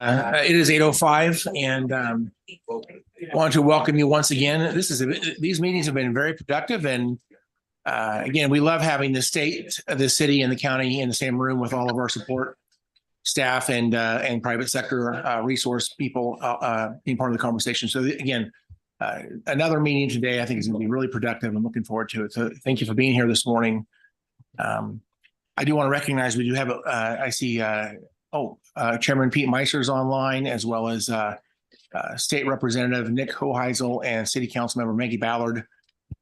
It is 8:05, and I want to welcome you once again. These meetings have been very productive, and again, we love having the state, the city, and the county in the same room with all of our support staff and private sector resource people being part of the conversation. So again, another meeting today, I think, is going to be really productive. I'm looking forward to it. So thank you for being here this morning. I do want to recognize we do have I see Chairman Pete Meiser's online, as well as State Representative Nick Hoheisel and City Council Member Maggie Ballard.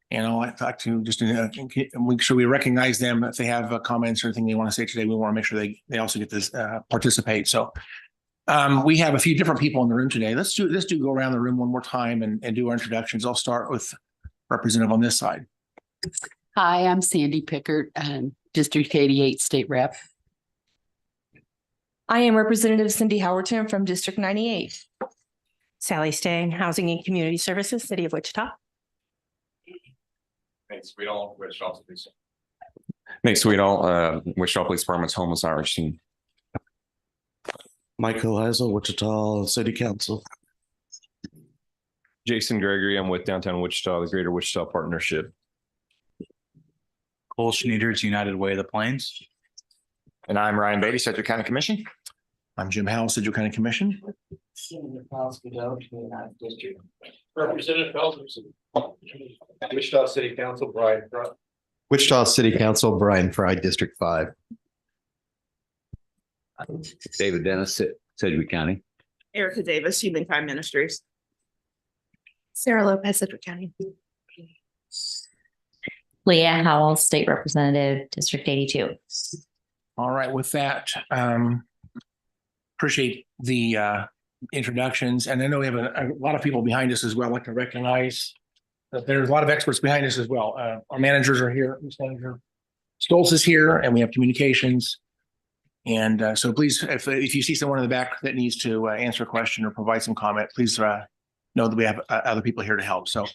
And I'd like to just make sure we recognize them if they have comments or anything they want to say today. We want to make sure they also get to participate. So we have a few different people in the room today. Let's do go around the room one more time and do our introductions. I'll start with Representative on this side. Hi, I'm Sandy Pickert, District 88 State Rep. I am Representative Cindy Howerton from District 98. Sally Stang, Housing and Community Services, City of Wichita. Thanks, Sweetall, Wichita Police. Thanks, Sweetall, Wichita Police Department's Homeless Outreach Team. Michael Heisel, Wichita City Council. Jason Gregory, I'm with Downtown Wichita, the Greater Wichita Partnership. Cole Schneiders, United Way of the Plains. And I'm Ryan Beatty, Sedgwick County Commission. I'm Jim Howell, Sedgwick County Commission. Representative Felderson. Wichita City Council, Brian Fry. Wichita City Council, Brian Fry, District 5. David Dennis, Sedgwick County. Erica Davis, Human Time Ministries. Sarah Lopez, Sedgwick County. Leah Howell, State Representative, District 82. All right, with that, appreciate the introductions. And I know we have a lot of people behind us as well. I'd like to recognize that there's a lot of experts behind us as well. Our managers are here. Manager Stoltz is here, and we have communications. And so please, if you see someone in the back that needs to answer a question or provide some comment, please know that we have other people here to help. So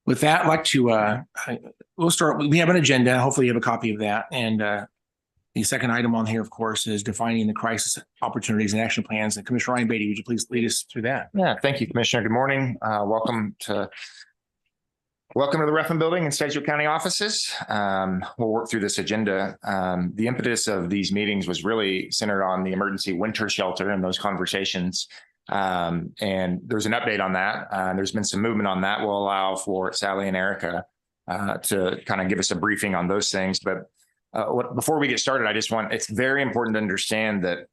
with that, I'd like to, we'll start. We have an agenda. Hopefully you have a copy of that. And the second item on here, of course, is defining the crisis opportunities and action plans. And Commissioner Ryan Beatty, would you please lead us through that? Yeah, thank you, Commissioner. Good morning. Welcome to the Ruffin Building in Sedgwick County offices. We'll work through this agenda. The impetus of these meetings was really centered on the emergency winter shelter and those conversations. And there's an update on that. There's been some movement on that. We'll allow for Sally and Erica to kind of give us a briefing on those things. But before we get started, it's very important to understand that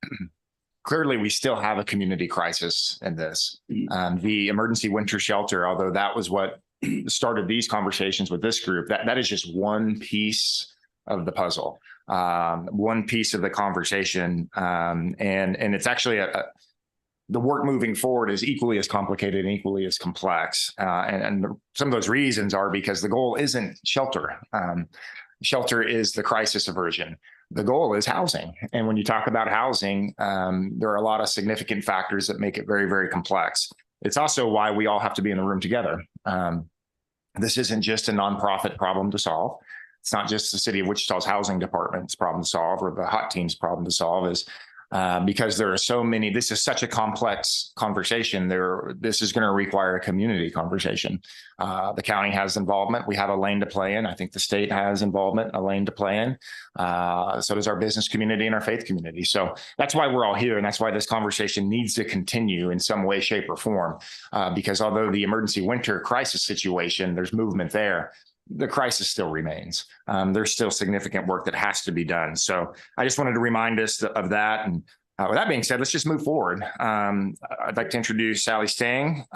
clearly we still have a community crisis in this. The emergency winter shelter, although that was what started these conversations with this group, that is just one piece of the puzzle, one piece of the conversation. And it's actually the work moving forward is equally as complicated and equally as complex. And some of those reasons are because the goal isn't shelter. Shelter is the crisis aversion. The goal is housing. And when you talk about housing, there are a lot of significant factors that make it very, very complex. It's also why we all have to be in the room together. This isn't just a nonprofit problem to solve. It's not just the City of Wichita's housing department's problem to solve or the HOT team's problem to solve, is because there are so many. This is such a complex conversation. This is going to require a community conversation. The county has involvement. We have a lane to play in. I think the state has involvement, a lane to play in. So does our business community and our faith community. So that's why we're all here. And that's why this conversation needs to continue in some way, shape, or form. Because although the emergency winter crisis situation, there's movement there, the crisis still remains. There's still significant work that has to be done. So I just wanted to remind us of that. And with that being said, let's just move forward. I'd like to introduce Sally Stang,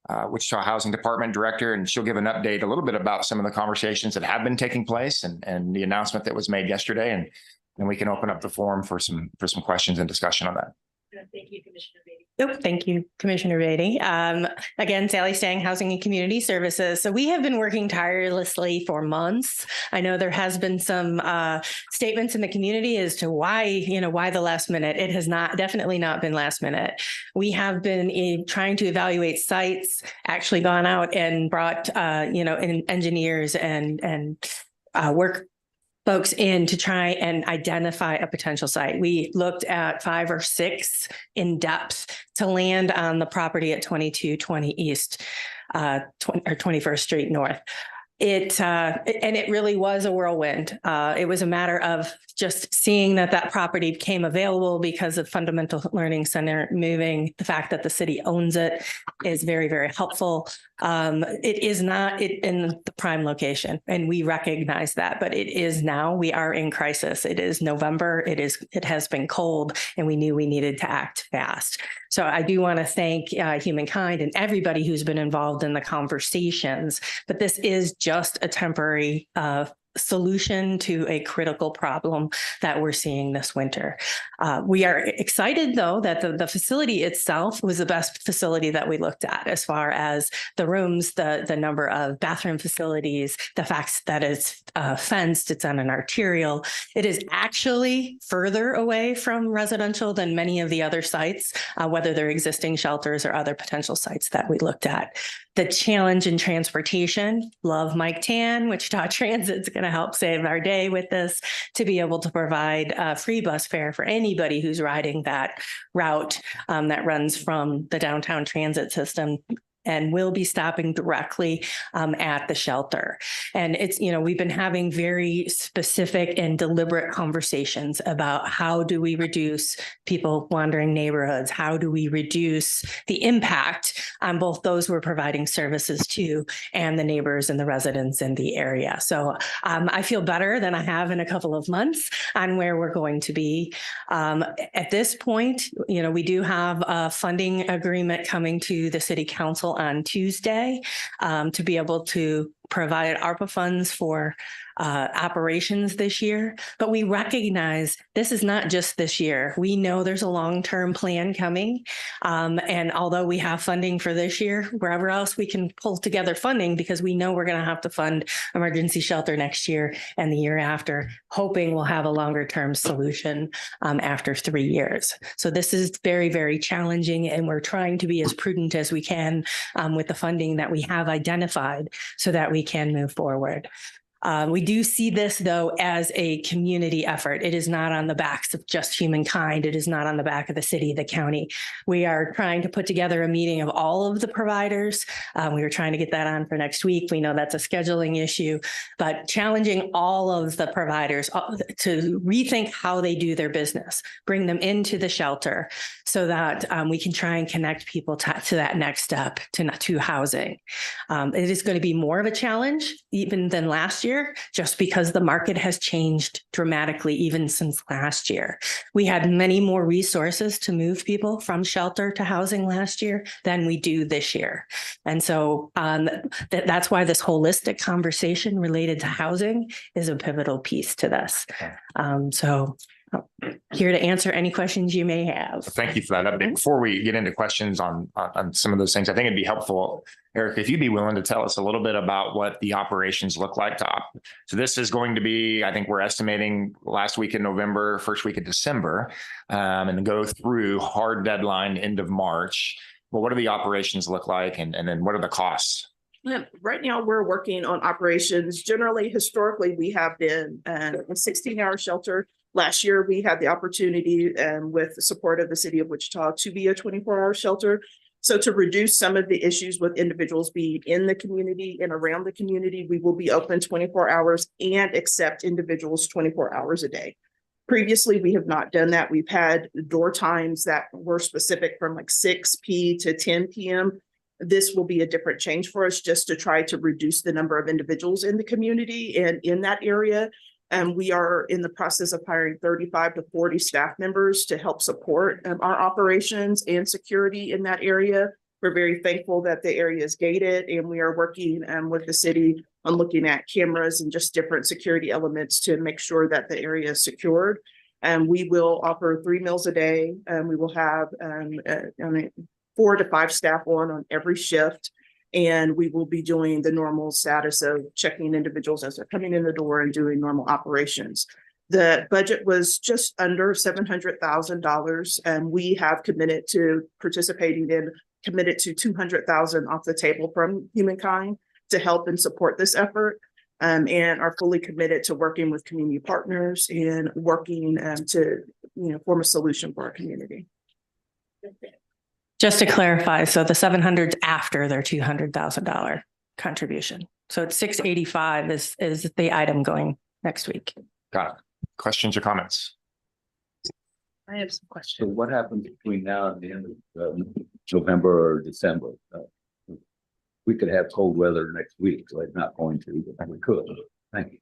Wichita Housing Department Director, and she'll give an update a little bit about some of the conversations that have been taking place and the announcement that was made yesterday. And then we can open up the forum for some questions and discussion on that. Thank you, Commissioner Beatty. Thank you, Commissioner Beatty. Again, Sally Stang, Housing and Community Services. So we have been working tirelessly for months. I know there has been some statements in the community as to why the last minute. It has definitely not been last minute. We have been trying to evaluate sites, actually gone out and brought, engineers and work folks in to try and identify a potential site. We looked at 5 or 6 in depth to land on the property at 2220 East, or 21st Street North. And it really was a whirlwind. It was a matter of just seeing that property became available because of Fundamental Learning Center moving. The fact that the city owns it is very, very helpful. It is not in the prime location, and we recognize that, but it is now. We are in crisis. It is November. It has been cold, and we knew we needed to act fast. So I do want to thank Humankind and everybody who's been involved in the conversations, but this is just a temporary solution to a critical problem that we're seeing this winter. We are excited, though, that the facility itself was the best facility that we looked at as far as the rooms, the number of bathroom facilities, the fact that it's fenced, it's on an arterial. It is actually further away from residential than many of the other sites, whether they're existing shelters or other potential sites that we looked at. The challenge in transportation, love Mike Tan, Wichita Transit's going to help save our day with this, to be able to provide free bus fare for anybody who's riding that route that runs from the downtown transit system and will be stopping directly at the shelter. And it's, we've been having very specific and deliberate conversations about how do we reduce people wandering neighborhoods? How do we reduce the impact on both those we're providing services to and the neighbors and the residents in the area? So I feel better than I have in a couple of months on where we're going to be. At this point, we do have a funding agreement coming to the city council on Tuesday to be able to provide ARPA funds for operations this year, but we recognize this is not just this year. We know there's a long-term plan coming. And although we have funding for this year, wherever else we can pull together funding, because we know we're going to have to fund emergency shelter next year and the year after, hoping we'll have a longer-term solution after 3 years. So this is very, very challenging, and we're trying to be as prudent as we can with the funding that we have identified so that we can move forward. We do see this, though, as a community effort. It is not on the backs of just Humankind. It is not on the back of the city, the county. We are trying to put together a meeting of all of the providers. We were trying to get that on for next week. We know that's a scheduling issue, but challenging all of the providers to rethink how they do their business, bring them into the shelter so that we can try and connect people to that next step, to housing. It is going to be more of a challenge even than last year, just because the market has changed dramatically even since last year. We had many more resources to move people from shelter to housing last year than we do this year. And so that's why this holistic conversation related to housing is a pivotal piece to this. So here to answer any questions you may have. Thank you for that update. Before we get into questions on some of those things, I think it'd be helpful, Eric, if you'd be willing to tell us a little bit about what the operations look like. So this is going to be, I think we're estimating last week in November, first week of December, and go through hard deadline end of March. Well, what do the operations look like, and then what are the costs? Right now, we're working on operations. Generally, historically, we have been a 16-hour shelter. Last year, we had the opportunity with the support of the city of Wichita to be a 24-hour shelter. So to reduce some of the issues with individuals being in the community and around the community, we will be open 24 hours and accept individuals 24 hours a day. Previously, we have not done that. We've had door times that were specific from like 6 p to 10 p.m. This will be a different change for us, just to try to reduce the number of individuals in the community and in that area. And we are in the process of hiring 35 to 40 staff members to help support our operations and security in that area. We're very thankful that the area is gated, and we are working with the city on looking at cameras and just different security elements to make sure that the area is secured. And we will offer 3 meals a day, and we will have 4 to 5 staff on every shift. And we will be doing the normal status of checking individuals as they're coming in the door and doing normal operations. The budget was just under $700,000, and we have committed to participating in, committed to $200,000 off the table from Humankind to help and support this effort. and are fully committed to working with community partners and working to, form a solution for our community. Just to clarify, so the 700's after their $200,000 contribution. So it's 685 is the item going next week. Got it. Questions or comments? I have some So questions. what happens between now and the end of November or December? We could have cold weather next week, so it's not going to, but we could. Thank you.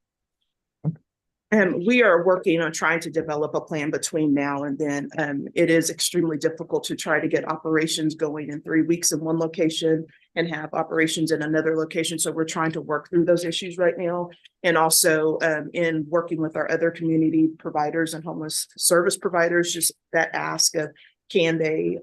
And we are working on trying to develop a plan between now and then. It is extremely difficult to try to get operations going in 3 weeks in one location and have operations in another location. So we're trying to work through those issues right now. And also in working with our other community providers and homeless service providers, just that ask of, can they,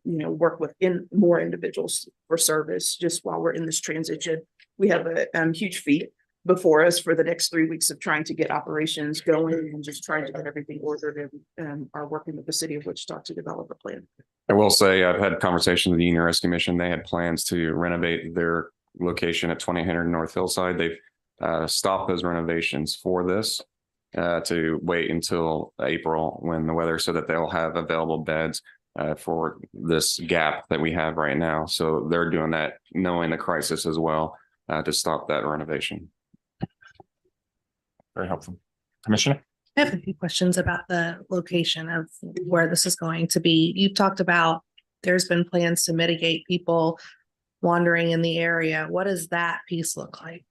work with more individuals for service just while we're in this transition. We have a huge feat before us for the next 3 weeks of trying to get operations going and just trying to get everything ordered, and are working with the city of Wichita to develop a plan. I will say I've had conversations with the Union Rescue Mission. They had plans to renovate their location at 2000 North Hillside. They've stopped those renovations for this to wait until April when the weather, so that they'll have available beds for this gap that we have right now. So they're doing that knowing the crisis as well to stop that renovation. Very helpful. Commissioner? I have a few questions about the location of where this is going to be. You talked about there's been plans to mitigate people wandering in the area. What does that piece look like?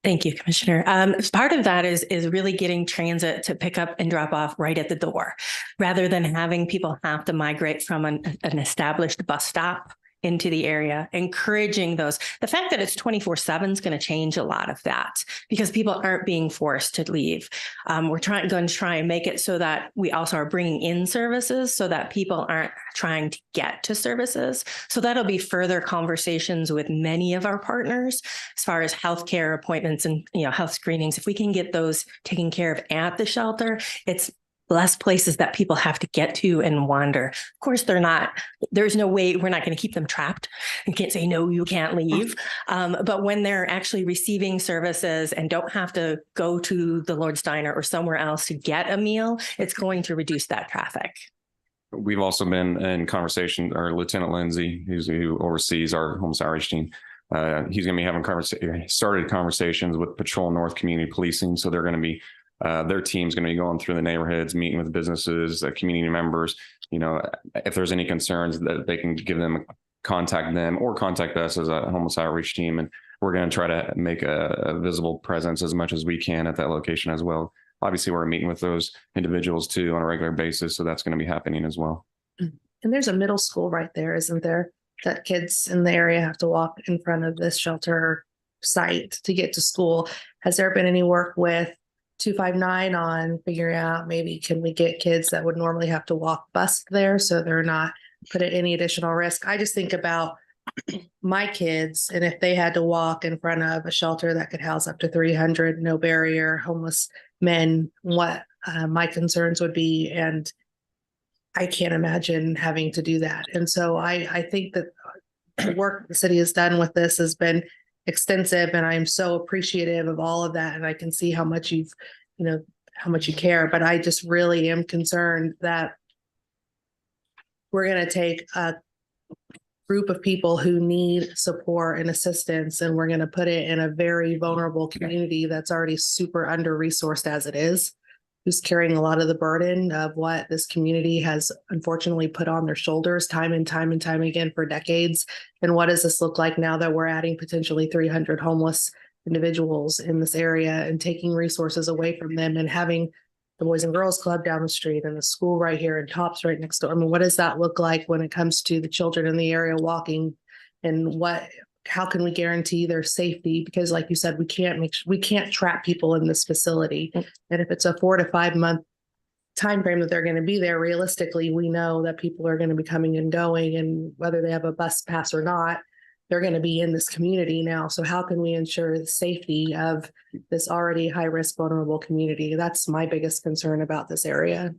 Thank you, Commissioner. Part of that is really getting transit to pick up and drop off right at the door, rather than having people have to migrate from an established bus stop into the area, encouraging those. The fact that it's 24/7 is going to change a lot of that because people aren't being forced to leave. We're going to try and make it so that we also are bringing in services so that people aren't trying to get to services. So that'll be further conversations with many of our partners as far as healthcare appointments and health screenings. If we can get those taken care of at the shelter, it's less places that people have to get to and wander. Of course, there's no way, we're not going to keep them trapped and can't say, no, you can't leave. But when they're actually receiving services and don't have to go to the Lord's Diner or somewhere else to get a meal, it's going to reduce that traffic. We've also been in conversation, our Lieutenant Lindsay, who oversees our homeless outreach team. He's going to be having started conversations with Patrol North Community Policing. So they're going to be their team's going to be going through the neighborhoods, meeting with businesses, community members. If there's any concerns, that they can contact them or contact us as a homeless outreach team. And we're going to try to make a visible presence as much as we can at that location as well. Obviously, we're meeting with those individuals too on a regular basis. So that's going to be happening as well. And there's a middle school right there, isn't there? That kids in the area have to walk in front of this shelter site to get to school. Has there been any work with 259 on figuring out maybe can we get kids that would normally have to walk bus there so they're not put at any additional risk? I just think about my kids, and if they had to walk in front of a shelter that could house up to 300 no barrier homeless men, what my concerns would be. And I can't imagine having to do that. And so I think that the work the city has done with this has been extensive, and I'm so appreciative of all of that. And I can see how much you care, but I just really am concerned that we're going to take a group of people who need support and assistance, and we're going to put it in a very vulnerable community that's already super under-resourced as it is, who's carrying a lot of the burden of what this community has unfortunately put on their shoulders time and time again for decades. And what does this look like now that we're adding potentially 300 homeless individuals in this area and taking resources away from them and having the Boys and Girls Club down the street and the school right here and Tops right next door? I mean, what does that look like when it comes to the children in the area walking, and how can we guarantee their safety? Because like you said, we can't trap people in this facility. And if it's a 4 to 5 month time frame that they're going to be there, realistically, we know that people are going to be coming and going, and whether they have a bus pass or not, they're going to be in this community now. So how can we ensure the safety of this already high risk, vulnerable community? That's my biggest concern about this area.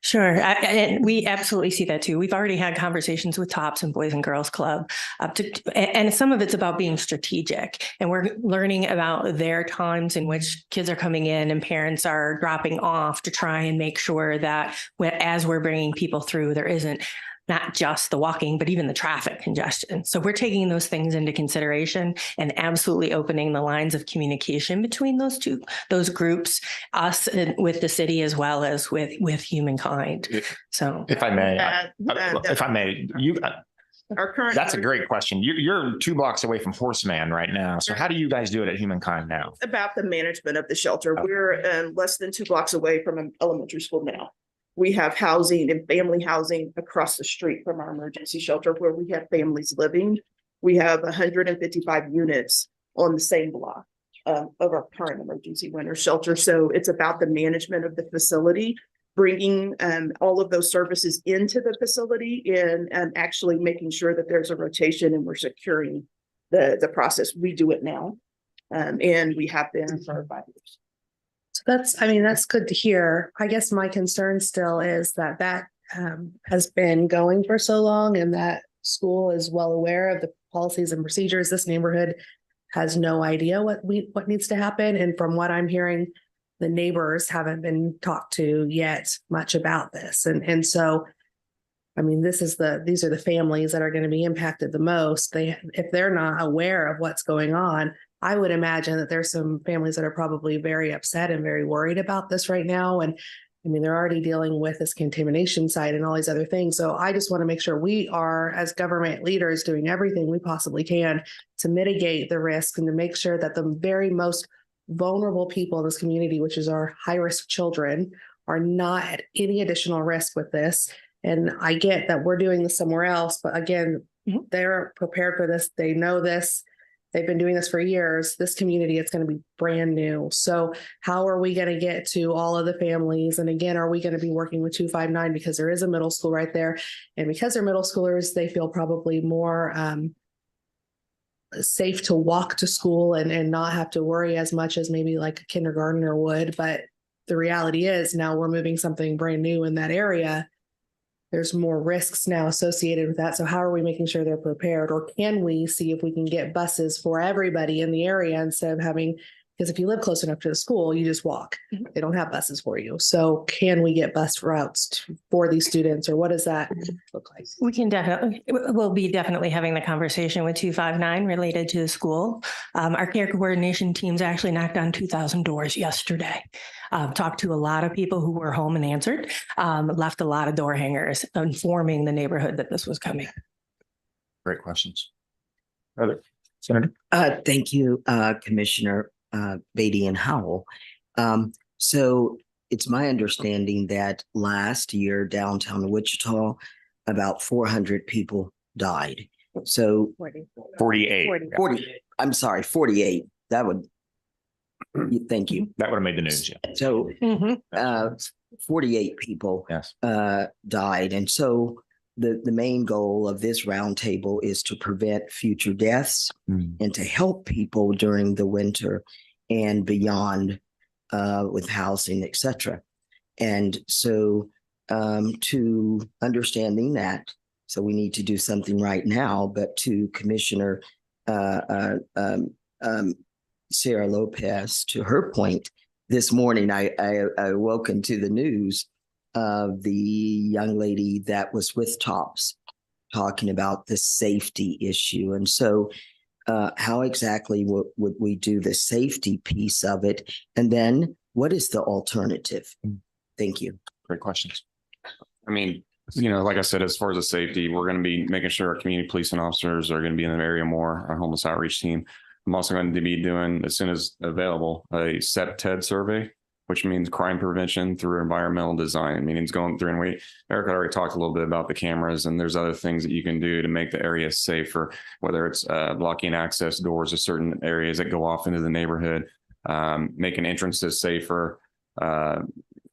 Sure. And we absolutely see that too. We've already had conversations with TOPS and Boys and Girls Club and some of it's about being strategic, and we're learning about their times in which kids are coming in and parents are dropping off to try and make sure that as we're bringing people through, there isn't not just the walking, but even the traffic congestion. So we're taking those things into consideration and absolutely opening the lines of communication between those groups, us with the city as well as with humankind. So If I may, Our current. that's a great question. You're 2 blocks away from Horseman right now. So how do you guys do it at Humankind now? About the management of the shelter. We're less than 2 blocks away from an elementary school now. We have housing and family housing across the street from our emergency shelter where we have families living. We have 155 units on the same block of our current emergency winter shelter. So it's about the management of the facility, bringing all of those services into the facility and actually making sure that there's a rotation and we're securing the process. We do it now. And we have been for 5 years. So that's good to hear. I guess my concern still is that has been going for so long and that school is well aware of the policies and procedures. This neighborhood has no idea what needs to happen. And from what I'm hearing, the neighbors haven't been talked to yet much about this. And so, I mean, these are the families that are going to be impacted the most. If they're not aware of what's going on, I would imagine that there's some families that are probably very upset and very worried about this right now. And I mean, they're already dealing with this contamination site and all these other things. So I just want to make sure we are, as government leaders, doing everything we possibly can to mitigate the risk and to make sure that the very most vulnerable people in this community, which is our high-risk children, are not at any additional risk with this. And I get that we're doing this somewhere else, but again, they're prepared for this. They know this. They've been doing this for years. This community, it's going to be brand new. So how are we going to get to all of the families? And again, are we going to be working with 259 because there is a middle school right there? And because they're middle schoolers, they feel probably more safe to walk to school and not have to worry as much as maybe like a kindergartner would. But the reality is now we're moving something brand new in that area. There's more risks now associated with that. So how are we making sure they're prepared? Or can we see if we can get buses for everybody in the area instead of having, because if you live close enough to the school, you just walk. They don't have buses for you. So can we get bus routes for these students, or what does that look like? We'll be definitely having the conversation with 259 related to the school. Our care coordination teams actually knocked on 2,000 doors yesterday. Talked to a lot of people who were home and answered, left a lot of door hangers informing the neighborhood that this was coming. Great questions. Other Senator? Thank you, Commissioner Beatty and Howell. So it's my understanding that last year downtown Wichita, about 400 people died. So 48. I'm sorry, 48. That would, thank you. That would have made the news. Yeah. So 48 people died. And so the main goal of this roundtable is to prevent future deaths and to help people during the winter and beyond with housing, et cetera. And so to understanding that, so we need to do something right now, but to Commissioner Sarah Lopez, to her point, this morning I woken to the news of the young lady that was with TOPS talking about the safety issue. And so how exactly would we do the safety piece of it? And then what is the alternative? Thank you. Great questions. I mean, like I said, as far as the safety, we're going to be making sure our community policing officers are going to be in the area more, our homeless outreach team. I'm also going to be doing, as soon as available, a SEPTED survey, which means crime prevention through environmental design. Meaning going through, and Erica already talked a little bit about the cameras, and there's other things that you can do to make the area safer, whether it's blocking access doors to certain areas that go off into the neighborhood, making entrances safer.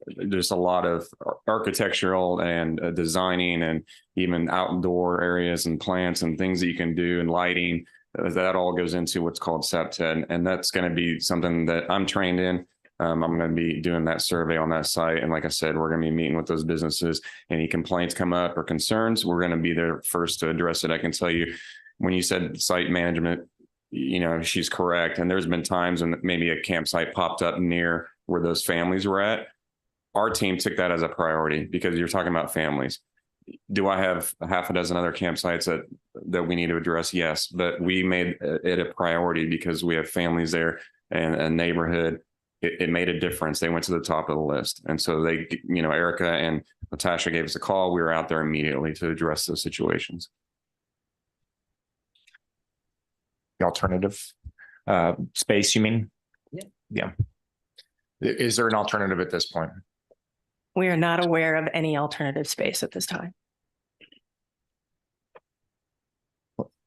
There's a lot of architectural and designing and even outdoor areas and plants and things that you can do, and lighting. That all goes into what's called SEPTED, and that's going to be something that I'm trained in. I'm going to be doing that survey on that site. And like I said, we're going to be meeting with those businesses. Any complaints come up or concerns, we're going to be there first to address it. I can tell you, when you said site management, she's correct. And there's been times when maybe a campsite popped up near where those families were at. Our team took that as a priority because you're talking about families. Do I have a half a dozen other campsites that we need to address? Yes, but we made it a priority because we have families there and a neighborhood. It made a difference. They went to the top of the list. And so they, Erica and Natasha gave us a call. We were out there immediately to address those situations. The alternative space, you mean? Yeah. Is there an alternative at this point? We are not aware of any alternative space at this time.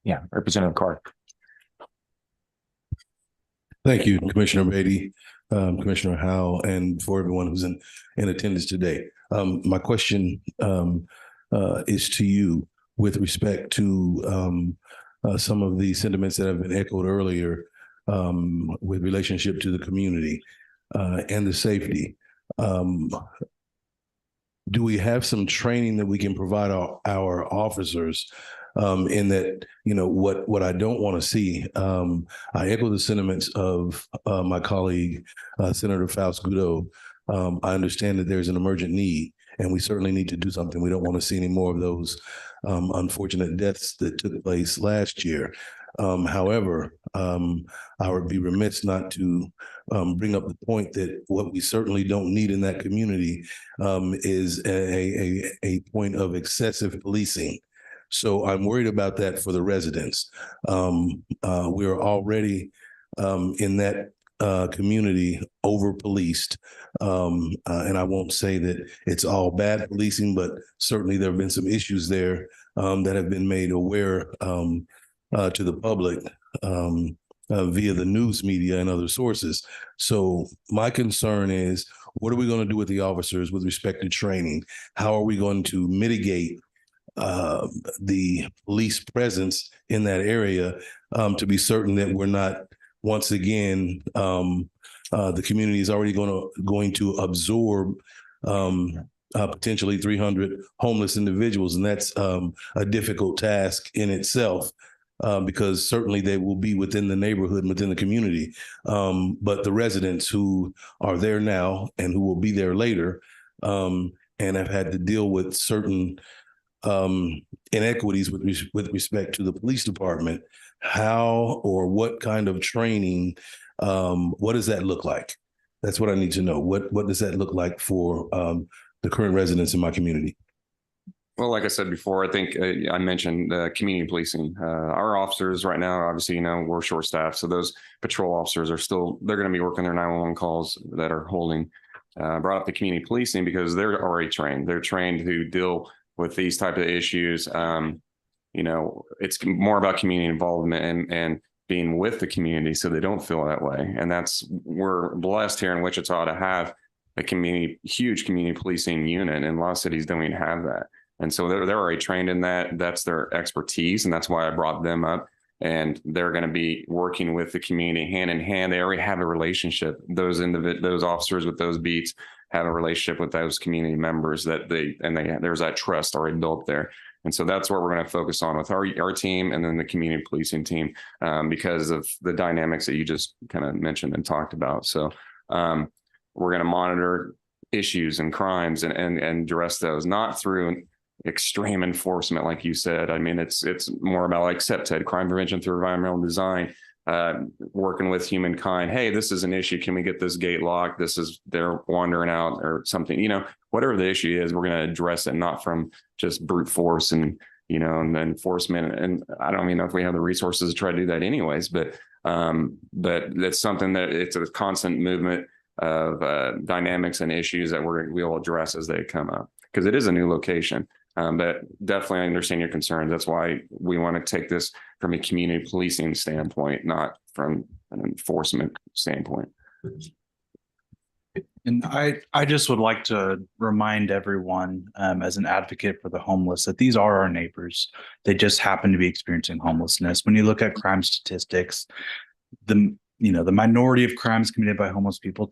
Yeah, Representative Carr. Thank you, Commissioner Beatty, Commissioner Howe, and for everyone who's in attendance today. My question is to you with respect to some of the sentiments that have been echoed earlier with relationship to the community and the safety. Do we have some training that we can provide our officers in that, what I don't want to see? I echo the sentiments of my colleague, Senator Faust Gudo. I understand that there's an emergent need, and we certainly need to do something. We don't want to see any more of those unfortunate deaths that took place last year. However, I would be remiss not to bring up the point that what we certainly don't need in that community is a point of excessive policing. So I'm worried about that for the residents. We're already in that community over-policed. And I won't say that it's all bad policing, but certainly there have been some issues there that have been made aware to the public via the news media and other sources. So my concern is, what are we going to do with the officers with respect to training? How are we going to mitigate the police presence in that area to be certain that we're not, once again, the community is already going to absorb potentially 300 homeless individuals, and that's a difficult task in itself. Because certainly they will be within the neighborhood and within the community. But the residents who are there now and who will be there later and have had to deal with certain inequities with respect to the police department, how or what kind of training, what does that look like? That's what I need to know. What does that look like for the current residents in my community? Well, like I said before, I think I mentioned community policing. Our officers right now, obviously, we're short staffed. So those patrol officers they're going to be working their 911 calls that are holding. Brought up the community policing because they're already trained. They're trained to deal with these type of issues. It's more about community involvement and being with the community so they don't feel that way. And we're blessed here in Wichita to have a huge community policing unit, and a lot of cities don't even have that. And so they're already trained in that. That's their expertise. And that's why I brought them up. And they're going to be working with the community hand in hand. They already have a relationship. Those officers with those beats have a relationship with those community members there's that trust already built there. And so that's what we're going to focus on with our team and then the community policing team because of the dynamics that you just kind of mentioned and talked about. So we're going to monitor issues and crimes and address those, not through extreme enforcement, like you said. I mean, it's more about, like Sep said, crime prevention through environmental design, working with humankind. Hey, this is an issue. Can we get this gate locked? They're wandering out or something, whatever the issue is, we're going to address it, not from just brute force and the enforcement. And I don't even know if we have the resources to try to do that anyways, but that's something that it's a constant movement of dynamics and issues that we'll address as they come up, because it is a new location. But definitely I understand your concerns. That's why we want to take this from a community policing standpoint, not from an enforcement standpoint. And I just would like to remind everyone, as an advocate for the homeless, that these are our neighbors. They just happen to be experiencing homelessness. When you look at crime statistics, the the minority of crimes committed by homeless people,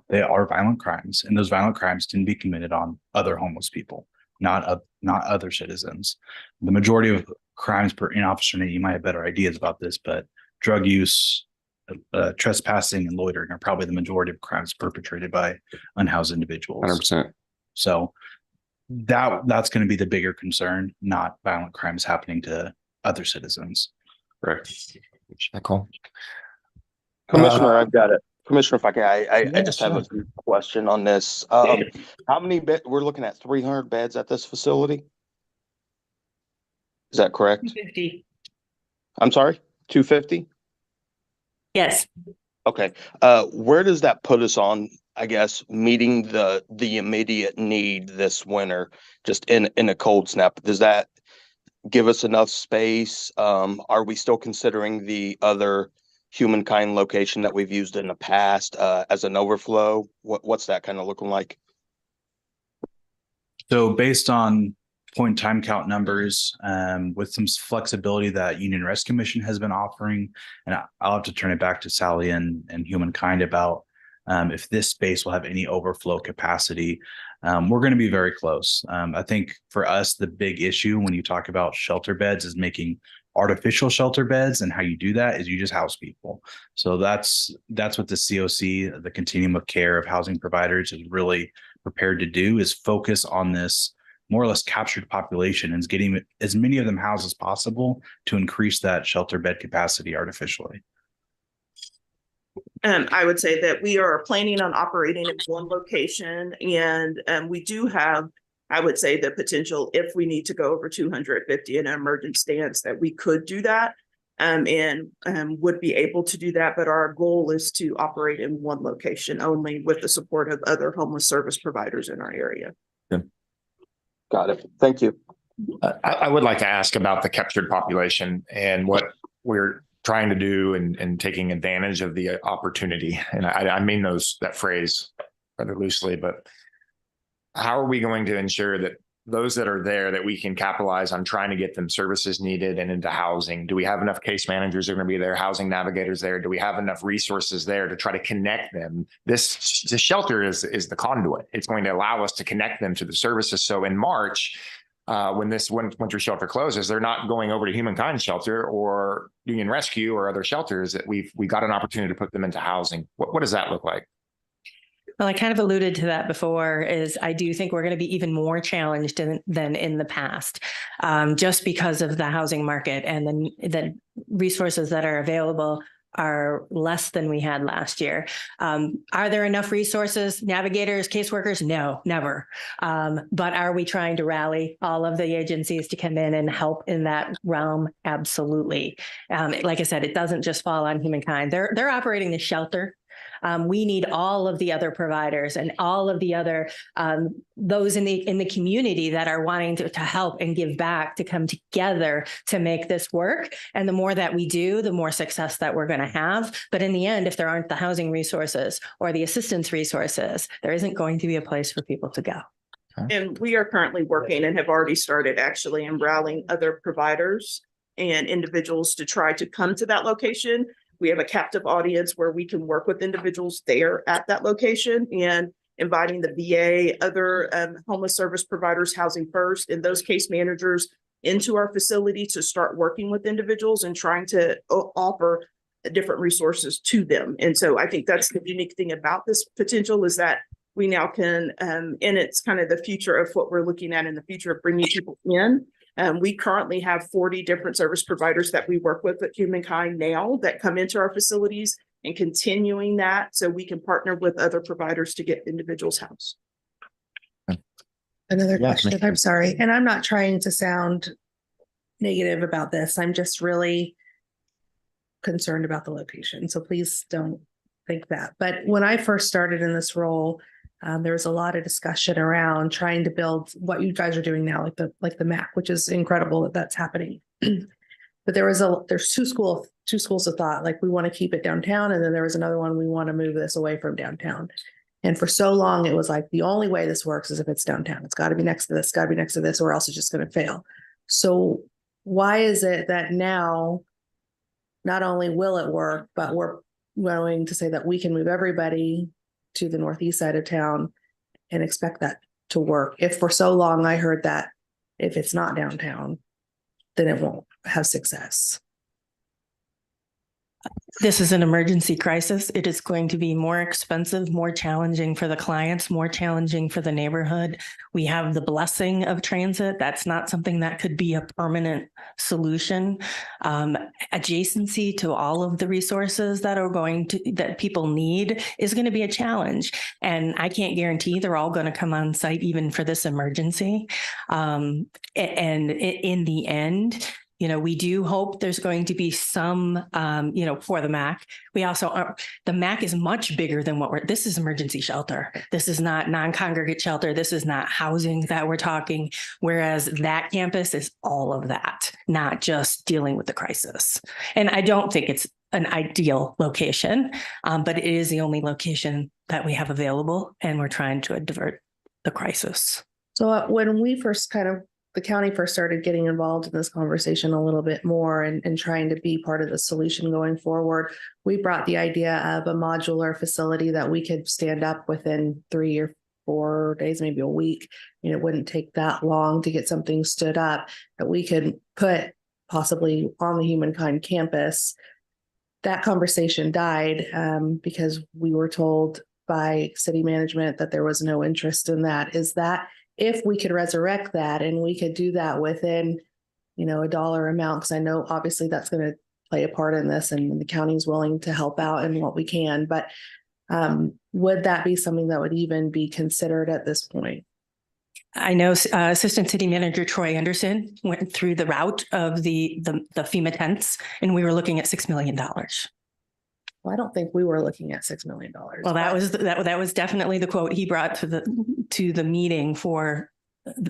they are violent crimes, and those violent crimes tend to be committed on other homeless people, not other citizens. The majority of crimes per in-officer, Nate, you might have better ideas about this, but drug use, trespassing, and loitering are probably the majority of crimes perpetrated by unhoused individuals. 100%. So that's going to be the bigger concern, not violent crimes happening to other citizens. Correct. Nicole? Commissioner, I've got it. Commissioner, if I can, I Yeah, just have a sure. question on this. How many we're looking at 300 beds at this facility? Is that correct? 250. I'm sorry, 250? Yes. Okay. Where does that put us on, I guess, meeting the immediate need this winter, just in a cold snap? Does that give us enough space? Are we still considering the other Humankind location that we've used in the past as an overflow? What's that kind of looking like? So based on point in time count numbers, with some flexibility that Union Rescue Mission has been offering, and I'll have to turn it back to Sally and Humankind about if this space will have any overflow capacity. We're going to be very close. I think for us, the big issue when you talk about shelter beds is making artificial shelter beds, and how you do that is you just house people. So that's what the COC, the continuum of care of housing providers, is really prepared to do, is focus on this more or less captured population and getting as many of them housed as possible to increase that shelter bed capacity artificially. I would say that we are planning on operating in one location, and we do have, I would say, the potential, if we need to go over 250 in an emergent stance, that we could do that and would be able to do that. But our goal is to operate in one location only, with the support of other homeless service providers in our area. Got it. Thank you. I would like to ask about the captured population and what we're trying to do and taking advantage of the opportunity. And I mean that phrase rather loosely, but how are we going to ensure that those that are there, that we can capitalize on trying to get them services needed and into housing? Do we have enough case managers that are going to be there, housing navigators there? Do we have enough resources there to try to connect them? The shelter is the conduit. It's going to allow us to connect them to the services. So in March, when this winter shelter closes, they're not going over to Humankind Shelter or Union Rescue or other shelters. That we got an opportunity to put them into housing. What does that look like? Well, I kind of alluded to that before, is I do think we're going to be even more challenged than in the past, just because of the housing market, and then the resources that are available are less than we had last year. Are there enough resources, navigators, caseworkers? No, never. But are we trying to rally all of the agencies to come in and help in that realm? Absolutely. Like I said, it doesn't just fall on Humankind. They're operating the shelter. We need all of the other providers and all of the other those in the community that are wanting to help and give back, to come together to make this work. And the more that we do, the more success that we're going to have. But in the end, if there aren't the housing resources or the assistance resources, there isn't going to be a place for people to go. And we are currently working and have already started actually in rallying other providers and individuals to try to come to that location. We have a captive audience where we can work with individuals there at that location, and inviting the VA, other homeless service providers, Housing First, and those case managers into our facility to start working with individuals and trying to offer different resources to them. And so I think that's the unique thing about this potential, is that we now can, and it's kind of the future of what we're looking at in the future of bringing people in. We currently have 40 different service providers that we work with at Humankind now that come into our facilities, and continuing that so we can partner with other providers to get individuals housed. Another question. I'm sorry. And I'm not trying to sound negative about this. I'm just really concerned about the location. So please don't think that. But when I first started in this role, there was a lot of discussion around trying to build what you guys are doing now, like the MAC, which is incredible that that's happening. But there's two schools of thought. Like, we want to keep it downtown, and then there was another one, we want to move this away from downtown. And for so long, it was like, the only way this works is if it's downtown. It's got to be next to this, got to be next to this, or else it's just going to fail. So why is it that now not only will it work, but we're going to say that we can move everybody to the northeast side of town and expect that to work. If for so long I heard that if it's not downtown, then it won't have success. This is an emergency crisis. It is going to be more expensive, more challenging for the clients, more challenging for the neighborhood. We have the blessing of transit. That's not something that could be a permanent solution. Adjacency to all of the resources that people need is going to be a challenge. And I can't guarantee they're all going to come on site even for this emergency. And in the end, we do hope there's going to be some, for the MAC. We also are, the MAC is much bigger than this is emergency shelter. This is not non-congregate shelter. This is not housing that we're talking, whereas that campus is all of that, not just dealing with the crisis. And I don't think it's an ideal location, but it is the only location that we have available, and we're trying to divert the crisis. So when we first the county first started getting involved in this conversation a little bit more and trying to be part of the solution going forward, we brought the idea of a modular facility that we could stand up within 3 or 4 days, maybe a week. It wouldn't take that long to get something stood up that we could put possibly on the Humankind campus. That conversation died because we were told by city management that there was no interest in that. Is that if we could resurrect that and we could do that within, a dollar amount, because I know obviously that's going to play a part in this and the county is willing to help out in what we can, but would that be something that would even be considered at this point? I know Assistant City Manager Troy Anderson went through the route of the FEMA tents, and we were looking at $6 million. Well, I don't think we were looking at $6 million. Well, that was definitely the quote he brought to the meeting for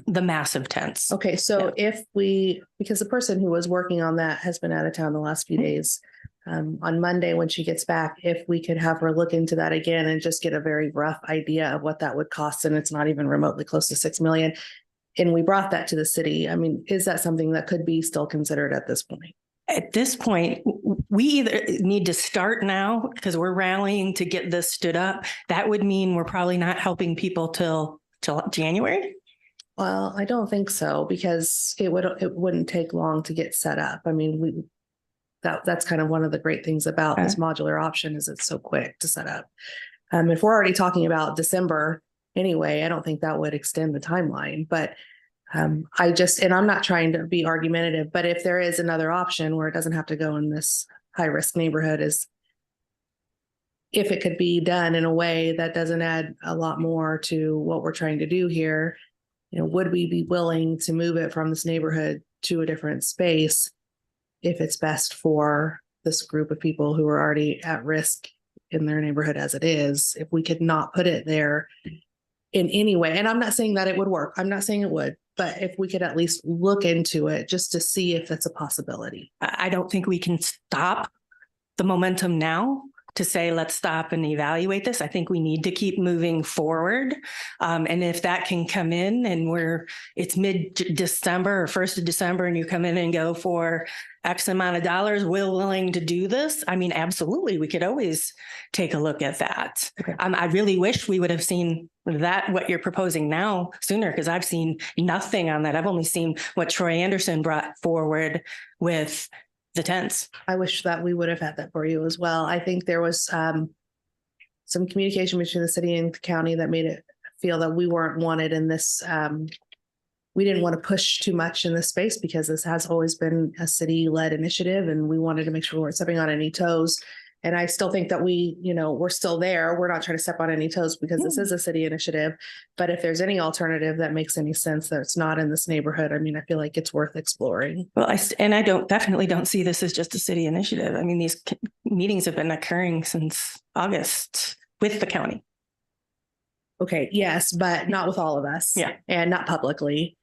the massive tents. Okay, so because the person who was working on that has been out of town the last few days, on Monday when she gets back, if we could have her look into that again and just get a very rough idea of what that would cost, and it's not even remotely close to $6 million, and we brought that to the city. I mean, is that something that could be still considered at this point? At this point, we either need to start now because we're rallying to get this stood up. That would mean we're probably not helping people till January. Well, I don't think so, because it wouldn't take long to get set up. I mean, that's kind of one of the great things about this modular option is it's so quick to set up. If we're already talking about December anyway, I don't think that would extend the timeline, but and I'm not trying to be argumentative, but if there is another option where it doesn't have to go in this high risk neighborhood, is if it could be done in a way that doesn't add a lot more to what we're trying to do here, would we be willing to move it from this neighborhood to a different space if it's best for this group of people who are already at risk in their neighborhood as it is, if we could not put it there in any way. And I'm not saying that it would work. I'm not saying it would, but if we could at least look into it just to see if that's a possibility. I don't think we can stop the momentum now to say, let's stop and evaluate this. I think we need to keep moving forward. And if that can come in and it's mid-December or 1st of December and you come in and go for X amount of dollars, we're willing to do this. I mean, absolutely. We could always take a look at that. Okay. I really wish we would have seen what you're proposing now sooner, because I've seen nothing on that. I've only seen what Troy Anderson brought forward with the tents. I wish that we would have had that for you as well. I think there was some communication between the city and the county that made it feel that we weren't wanted in this. We didn't want to push too much in this space because this has always been a city-led initiative, and we wanted to make sure we weren't stepping on any toes. And I still think that we're still there. We're not trying to step on any toes because this is a city initiative. But if there's any alternative that makes any sense that's not in this neighborhood, I mean, I feel like it's worth exploring. Well, I definitely don't see this as just a city initiative. I mean, these meetings have been occurring since August with the county. Okay, yes, but not with all of us. Yeah. And not publicly.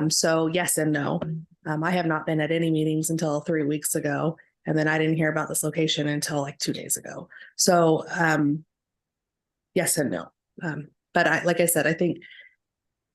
So yes and no. I have not been at any meetings until 3 weeks ago. And then I didn't hear about this location until like 2 days ago. So yes and no. But like I said, I think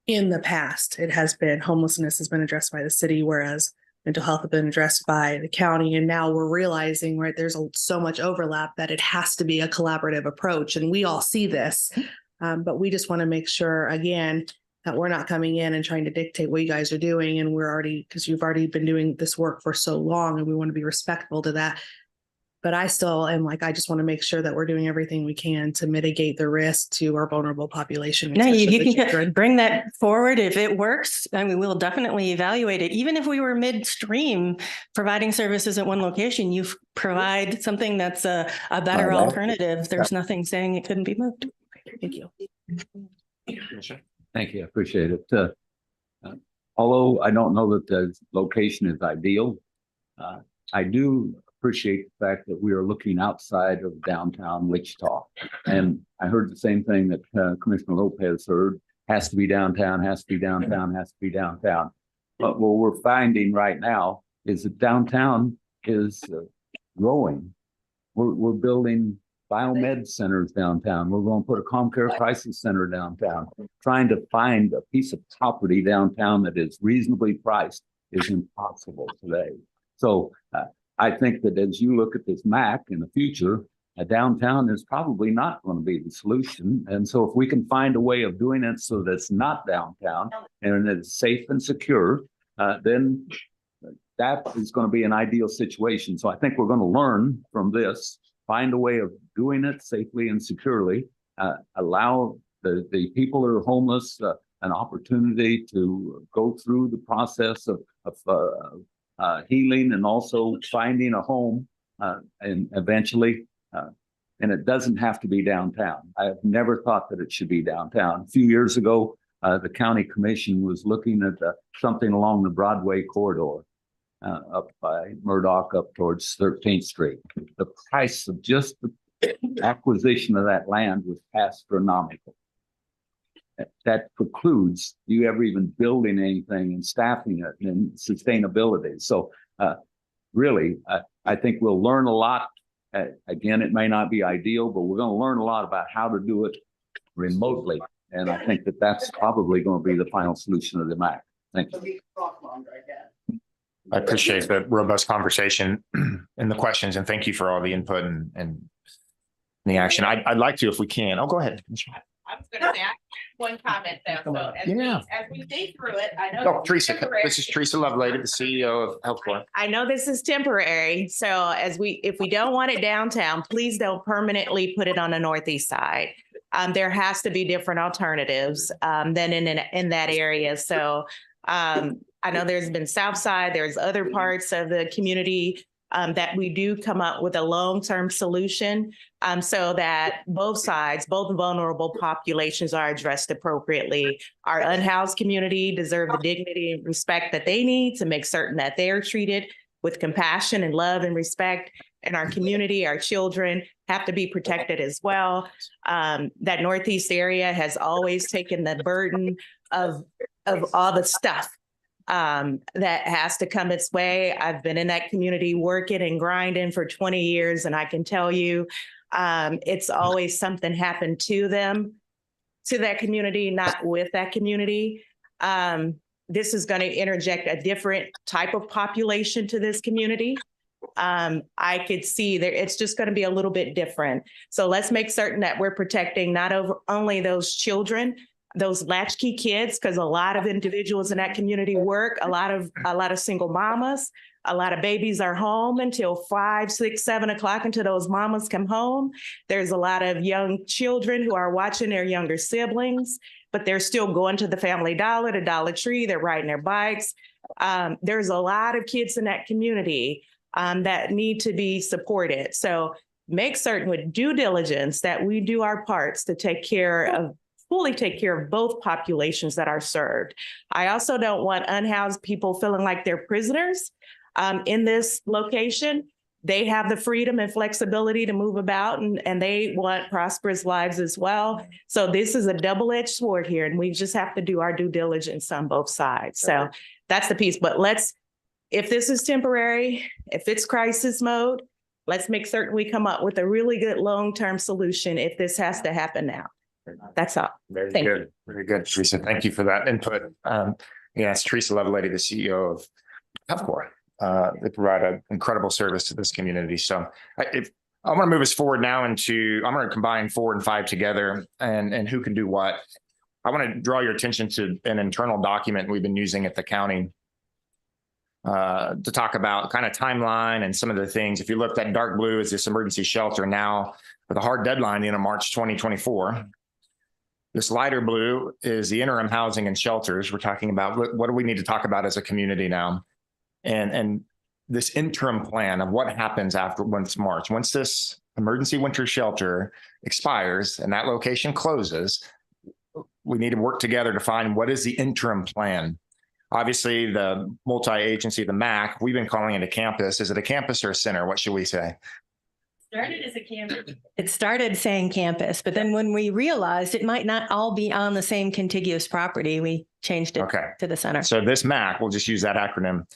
in the past, homelessness has been addressed by the city, whereas mental health have been addressed by the county. And now we're realizing, right, there's so much overlap that it has to be a collaborative approach. And we all see this. But we just want to make sure, again, that we're not coming in and trying to dictate what you guys are doing. And we're already, because you've already been doing this work for so long, and we want to be respectful to that. But I still am like, I just want to make sure that we're doing everything we can to mitigate the risk to our vulnerable population. No, you especially the can children. bring that forward if it works. I mean, we'll definitely evaluate it. Even if we were midstream providing services at one location, you provide something that's a better alternative. There's nothing saying it couldn't be moved. Thank you. Thank you. I appreciate it. Although I don't know that the location is ideal, I do appreciate the fact that we are looking outside of downtown Wichita. And I heard the same thing that Commissioner Lopez heard, has to be downtown, has to be downtown, has to be downtown. But what we're finding right now is that downtown is growing. We're building biomed centers downtown. We're going to put a home care crisis center downtown. Trying to find a piece of property downtown that is reasonably priced is impossible today. So I think that as you look at this MAC in the future, a downtown is probably not going to be the solution. And so if we can find a way of doing it so that it's not downtown and it's safe and secure, then that is going to be an ideal situation. So I think we're going to learn from this, find a way of doing it safely and securely, allow the people who are homeless an opportunity to go through the process of healing and also finding a home and eventually, and it doesn't have to be downtown. I've never thought that it should be downtown. A few years ago, the county commission was looking at something along the Broadway corridor up by Murdoch up towards 13th Street. The price of just the acquisition of that land was astronomical. That precludes you ever even building anything and staffing it and sustainability. So really, I think we'll learn a lot. Again, it may not be ideal, but we're going to learn a lot about how to do it remotely. And I think that that's probably going to be the final solution of the MAC. Thank you. I appreciate the robust conversation and the questions, and thank you for all the input and the action. I'd like to, if we can. Oh, go ahead. I was going to say one comment though. So as we think through it, I know. Oh, Teresa, this is Teresa Lovelady, the CEO of HealthCore. I know this is temporary. So if we don't want it downtown, please don't permanently put it on the northeast side. There has to be different alternatives than in that area. So I know there's been South Side, there's other parts of the community that we do come up with a long-term solution so that both sides, both vulnerable populations are addressed appropriately. Our unhoused community deserve the dignity and respect that they need to make certain that they're treated with compassion and love and respect. And our community, our children have to be protected as well. That Northeast area has always taken the burden of all the stuff that has to come its way. I've been in that community working and grinding for 20 years, and I can tell you it's always something happened to them, to that community, not with that community. This is going to interject a different type of population to this community. I could see there, it's just going to be a little bit different. So let's make certain that we're protecting not only those children, those latchkey kids, because a lot of individuals in that community work, a lot of single mamas, a lot of babies are home until 5, 6, 7 o'clock until those mamas come home. There's a lot of young children who are watching their younger siblings, but they're still going to the Family Dollar, the Dollar Tree, they're riding their bikes. There's a lot of kids in that community that need to be supported. So make certain with due diligence that we do our parts to fully take care of both populations that are served. I also don't want unhoused people feeling like they're prisoners in this location. They have the freedom and flexibility to move about, and they want prosperous lives as well. So this is a double-edged sword here, and we just have to do our due diligence on both sides. So that's the piece. But if this is temporary, if it's crisis mode, let's make certain we come up with a really good long-term solution if this has to happen now. That's all. Very good. Very good, Teresa. Thank you for that input. Yes, Teresa Lovelady, the CEO of HealthCore. They provide an incredible service to this community. So I want to move us forward now I'm going to combine 4 and 5 together and who can do what. I want to draw your attention to an internal document we've been using at the county to talk about kind of timeline and some of the things. If you look, that dark blue is this emergency shelter now with a hard deadline in March 2024. This lighter blue is the interim housing and shelters. We're talking about what do we need to talk about as a community now? And this interim plan of what happens once March, once this emergency winter shelter expires and that location closes, we need to work together to find what is the interim plan. Obviously, the multi-agency, the MAC, we've been calling it a campus. Is it a campus or a center? What should we say? Started as a campus. It started saying campus, but then when we realized it might not all be on the same contiguous property, we changed it to the center. So this MAC, we'll just use that acronym.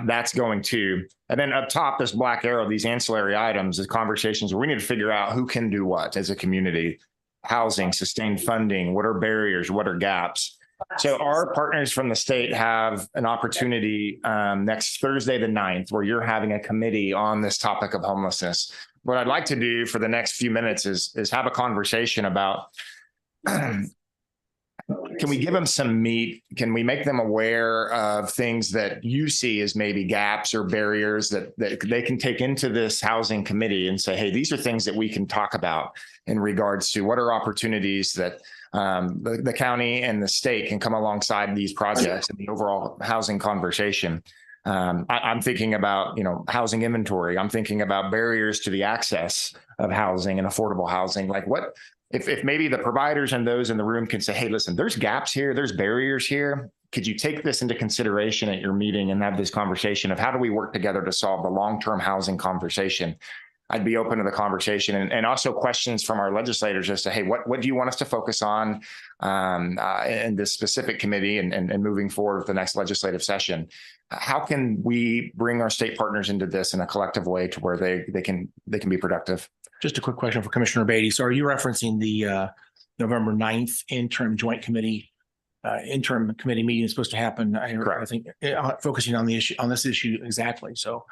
That's going to, and then up top, this black arrow, these ancillary items, is conversations where we need to figure out who can do what as a community. Housing, sustained funding, what are barriers, what are gaps? So our partners from the state have an opportunity next Thursday, the 9th, where you're having a committee on this topic of homelessness. What I'd like to do for the next few minutes is have a conversation about, can we give them some meat? Can we make them aware of things that you see as maybe gaps or barriers that they can take into this housing committee and say, hey, these are things that we can talk about in regards to what are opportunities that the county and the state can come alongside these projects and the overall housing conversation. I'm thinking about, housing inventory. I'm thinking about barriers to the access of housing and affordable housing. Like what, if maybe the providers and those in the room can say, hey, listen, there's gaps here, there's barriers here. Could you take this into consideration at your meeting and have this conversation of how do we work together to solve the long-term housing conversation? I'd be open to the conversation and also questions from our legislators as to, hey, what do you want us to focus on in this specific committee and moving forward with the next legislative session? How can we bring our state partners into this in a collective way to where they can be productive? Just a quick question for Commissioner Beatty. So are you referencing the November 9th interim joint committee, interim committee meeting is supposed to happen? I think focusing on this issue exactly. So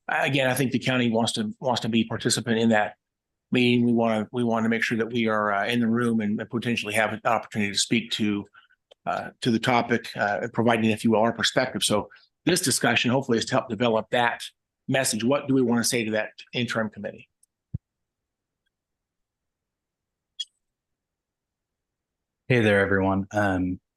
again, I think the county wants to be participant in that meeting. We want to make sure that we are in the room and potentially have an opportunity to speak to the topic, providing, if you will, our perspective. So this discussion hopefully has helped develop that message. What do we want to say to that interim committee? Hey there, everyone.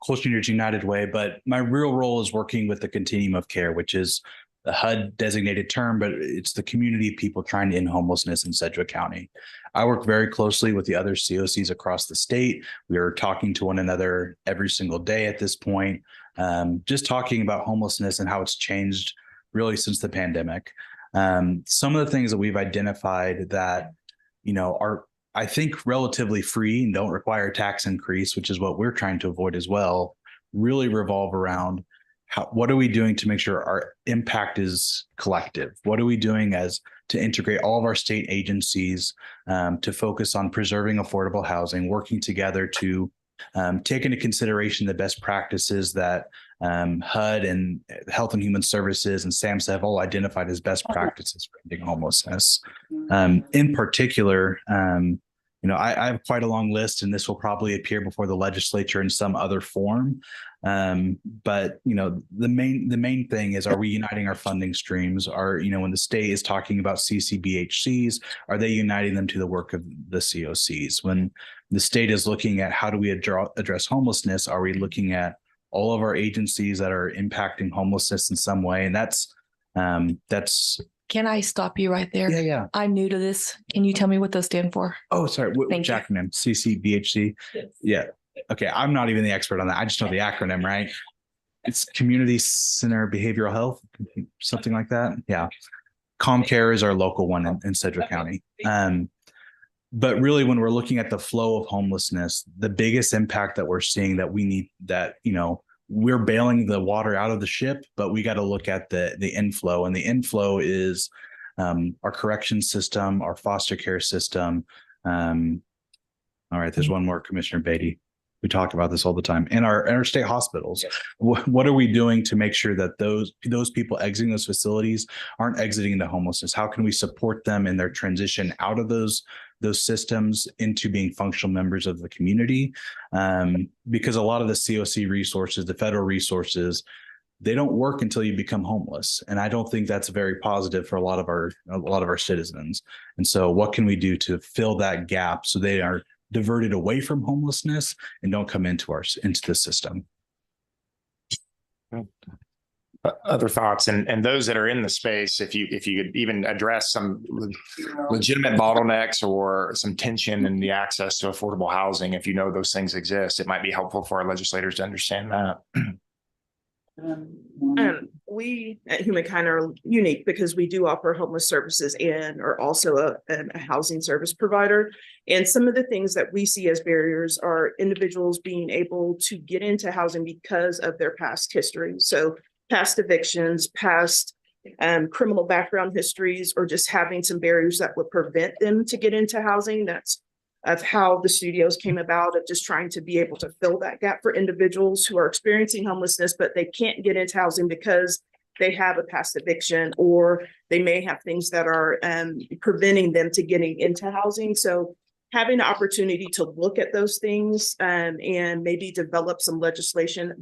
Coastal Units United Way, but my real role is working with the continuum of care, which is the HUD designated term, but it's the community of people trying to end homelessness in Sedgwick County. I work very closely with the other COCs across the state. We are talking to one another every single day at this point, just talking about homelessness and how it's changed really since the pandemic. Some of the things that we've identified that, are, I think, relatively free and don't require a tax increase, which is what we're trying to avoid as well, really revolve around what are we doing to make sure our impact is collective? What are we doing to integrate all of our state agencies to focus on preserving affordable housing, working together to take into consideration the best practices that HUD and Health and Human Services and SAMHSA have all identified as best practices for ending homelessness. In particular, I have quite a long list, and this will probably appear before the legislature in some other form. But the main thing is, are we uniting our funding streams? When the state is talking about CCBHCs, are they uniting them to the work of the COCs? When the state is looking at how do we address homelessness, are we looking at all of our agencies that are impacting homelessness in some way? And that's Can I stop you right there? Yeah. I'm new to this. Can you tell me what those stand for? Oh, sorry. Which acronym? CCBHC? Yes. Yeah. Okay. I'm not even the expert on that. I just know the acronym, right? It's Community Center Behavioral Health, something like that. Yeah. ComCare is our local one in Sedgwick County. But really, when we're looking at the flow of homelessness, the biggest impact that we're seeing that we need that, we're bailing the water out of the ship, but we got to look at the inflow, and the inflow is our correction system, our foster care system. All right, there's one more, Commissioner Beatty. We talk about this all the time in our state hospitals. What are we doing to make sure that those people exiting those facilities aren't exiting into homelessness? How can we support them in their transition out of those systems into being functional members of the community? Because a lot of the COC resources, the federal resources, they don't work until you become homeless. And I don't think that's very positive for a lot of our citizens. And so what can we do to fill that gap so they are diverted away from homelessness and don't come into the system? Other thoughts and those that are in the space, if you could even address some legitimate bottlenecks or some tension in the access to affordable housing, if you know those things exist, it might be helpful for our legislators to understand that. And we at Humankind are unique because we do offer homeless services and are also a housing service provider. And some of the things that we see as barriers are individuals being able to get into housing because of their past history. So past evictions, past criminal background histories, or just having some barriers that would prevent them to get into housing. That's of how the studios came about, of just trying to be able to fill that gap for individuals who are experiencing homelessness, but they can't get into housing because they have a past eviction, or they may have things that are preventing them to getting into housing. So having the opportunity to look at those things and maybe develop some legislation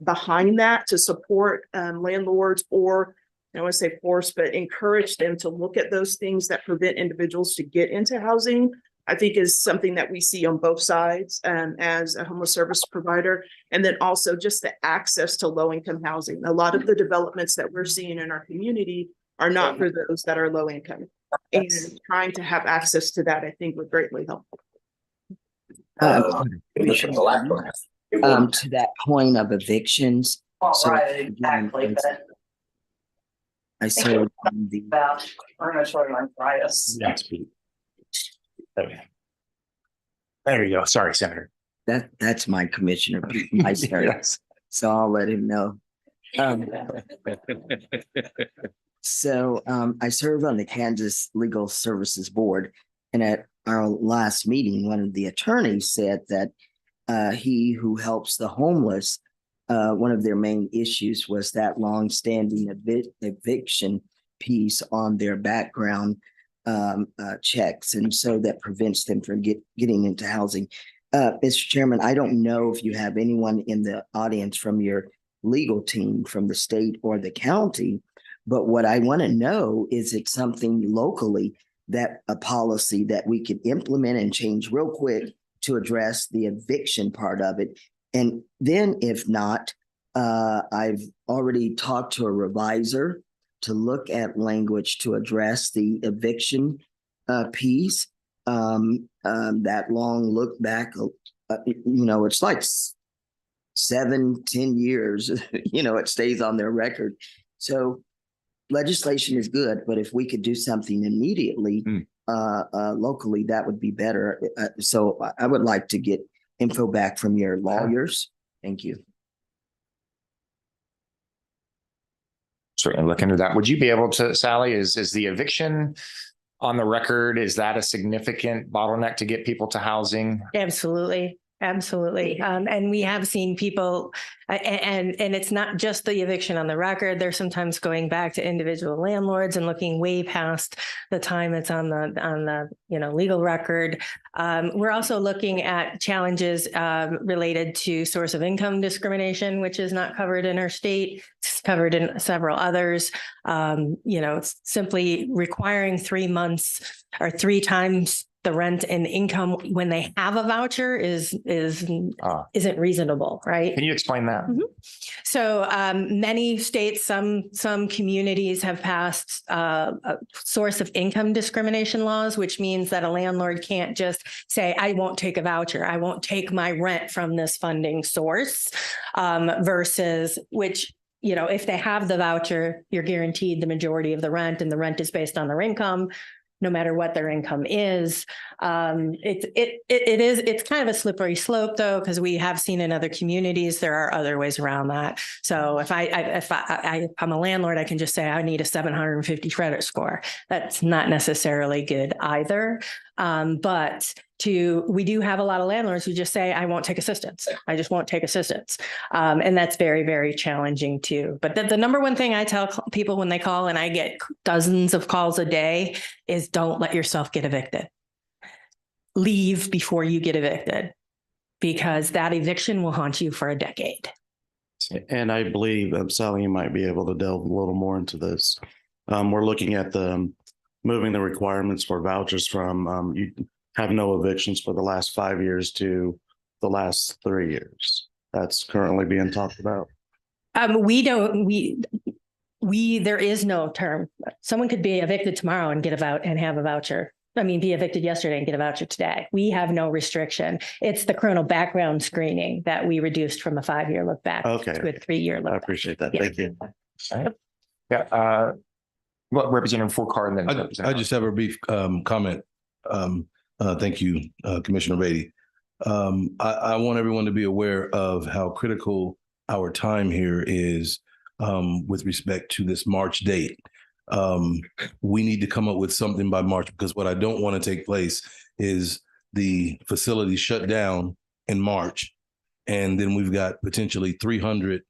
behind that to support landlords, or I don't want to say force, but encourage them to look at those things that prevent individuals to get into housing, I think is something that we see on both sides as a homeless service provider. And then also just the access to low income housing. A lot of the developments that we're seeing in our community are not for those that are low income. And trying to have access to that, I think, would greatly help. To that point of evictions. So Exactly. I served on the About rheumatoid arthritis. Yes, Pete. There you go. Sorry, Senator. that's my commissioner, my Yes. so I'll let him know. So I serve on the Kansas Legal Services Board, and at our last meeting, one of the attorneys said that he who helps the homeless, one of their main issues was that longstanding eviction piece on their background checks, and so that prevents them from getting into housing. Mr. Chairman, I don't know if you have anyone in the audience from your legal team from the state or the county, but what I want to know is it something locally, that a policy that we could implement and change real quick to address the eviction part of it. And then if not, I've already talked to a revisor to look at language to address the eviction piece. That long look back, it's like 7-10 years, it stays on their record. So legislation is good, but if we could do something immediately locally, that would be better. So I would like to get info back from your lawyers. Thank you. Certainly look into that. Would you be able to, Sally, is the eviction on the record, is that a significant bottleneck to get people to housing? Absolutely. Absolutely. And we have seen people, and it's not just the eviction on the record. They're sometimes going back to individual landlords and looking way past the time it's on the legal record. We're also looking at challenges related to source of income discrimination, which is not covered in our state. It's covered in several others. It's simply requiring 3 months or 3 times the rent and income when they have a voucher isn't reasonable, right? Can you explain that? Mm-hmm. So many states, some communities have passed a source of income discrimination laws, which means that a landlord can't just say, I won't take a voucher, I won't take my rent from this funding source, versus which, if they have the voucher, you're guaranteed the majority of the rent, and the rent is based on their income, no matter what their income is. It's kind of a slippery slope though, because we have seen in other communities, there are other ways around that. So if I'm a landlord, I can just say I need a 750 credit score. That's not necessarily good either. But we do have a lot of landlords who just say, I won't take assistance. I just won't take assistance. And that's very, very challenging too. But the number one thing I tell people when they call, and I get dozens of calls a day, is don't let yourself get evicted. Leave before you get evicted, because that eviction will haunt you for a decade. And I believe, Sally, you might be able to delve a little more into this. We're looking at moving the requirements for vouchers from you have no evictions for the last 5 years to the last 3 years. That's currently being talked about. There is no term. Someone could be evicted tomorrow and have a voucher. Be evicted yesterday and get a voucher today. We have no restriction. It's the criminal background screening that we reduced from a 5-year look back to a 3-year look back. I appreciate that. Yeah. Thank you. Yeah. What Representative Fourcard and then I just have a brief comment. Thank you, Commissioner Beatty. I want everyone to be aware of how critical our time here is with respect to this March date. We need to come up with something by March, because what I don't want to take place is the facility shut down in March, and then we've got potentially 300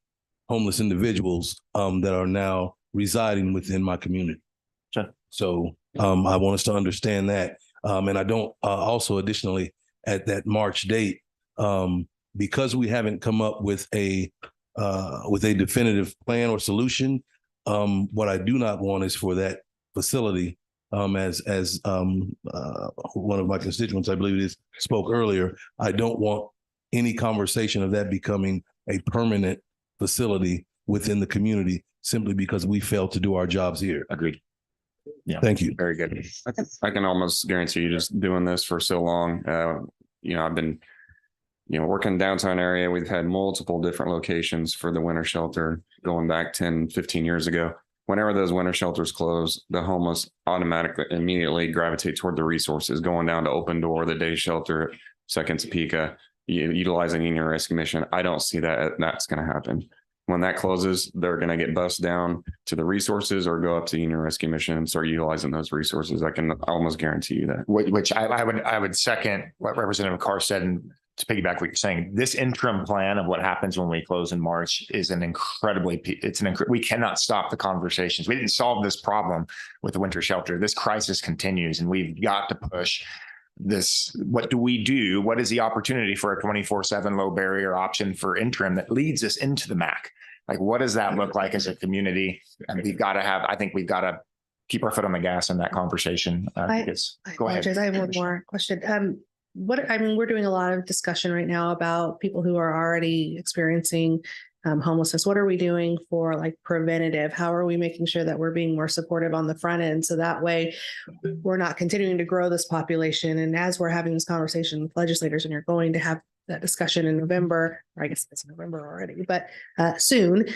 homeless individuals that are now residing within my community. Sure. So I want us to understand that. And I don't also additionally at that March date, because we haven't come up with a definitive plan or solution. What I do not want is for that facility, as one of my constituents, I believe it is, spoke earlier, I don't want any conversation of that becoming a permanent facility within the community simply because we failed to do our jobs here. Agreed. Yeah. Thank you. Very good. I can almost guarantee you, just doing this for so long, I've been, working downtown area. We've had multiple different locations for the winter shelter going back 10, 15 years ago. Whenever those winter shelters close, the homeless automatically immediately gravitate toward the resources, going down to Open Door, the day shelter, Second Topeka, utilizing Union Rescue Mission. I don't see that's going to happen. When that closes, they're going to get bussed down to the resources or go up to Union Rescue Mission and start utilizing those resources. I can almost guarantee you that. Which I would second what Representative Carr said, and to piggyback what you're saying, this interim plan of what happens when we close in March is we cannot stop the conversations. We didn't solve this problem with the winter shelter. This crisis continues, and we've got to push this. What do we do? What is the opportunity for a 24/7 low barrier option for interim that leads us into the MAC? Like, what does that look like as a community? And I think we've got to keep our foot on the gas in that conversation. Go ahead. I have one more question. We're doing a lot of discussion right now about people who are already experiencing homelessness. What are we doing for preventative? How are we making sure that we're being more supportive on the front end, so that way we're not continuing to grow this population? And as we're having this conversation with legislators, and you're going to have that discussion in November, or I guess it's November already, but soon,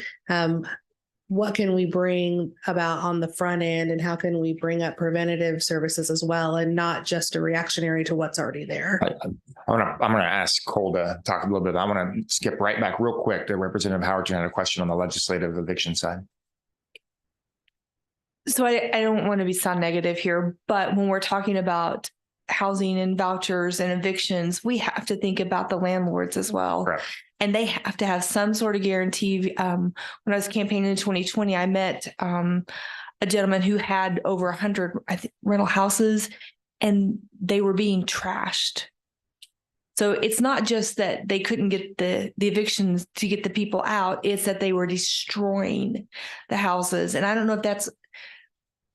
what can we bring about on the front end, and how can we bring up preventative services as well, and not just a reactionary to what's already there? I'm going to ask Cole to talk a little bit. I want to skip right back real quick to Representative Howard. You had a question on the legislative eviction side. So I don't want to sound negative here, but when we're talking about housing and vouchers and evictions, we have to think about the landlords as well. Correct. And they have to have some sort of guarantee. When I was campaigning in 2020, I met a gentleman who had over 100 rental houses, and they were being trashed. So it's not just that they couldn't get the evictions to get the people out, it's that they were destroying the houses. And I don't know if that's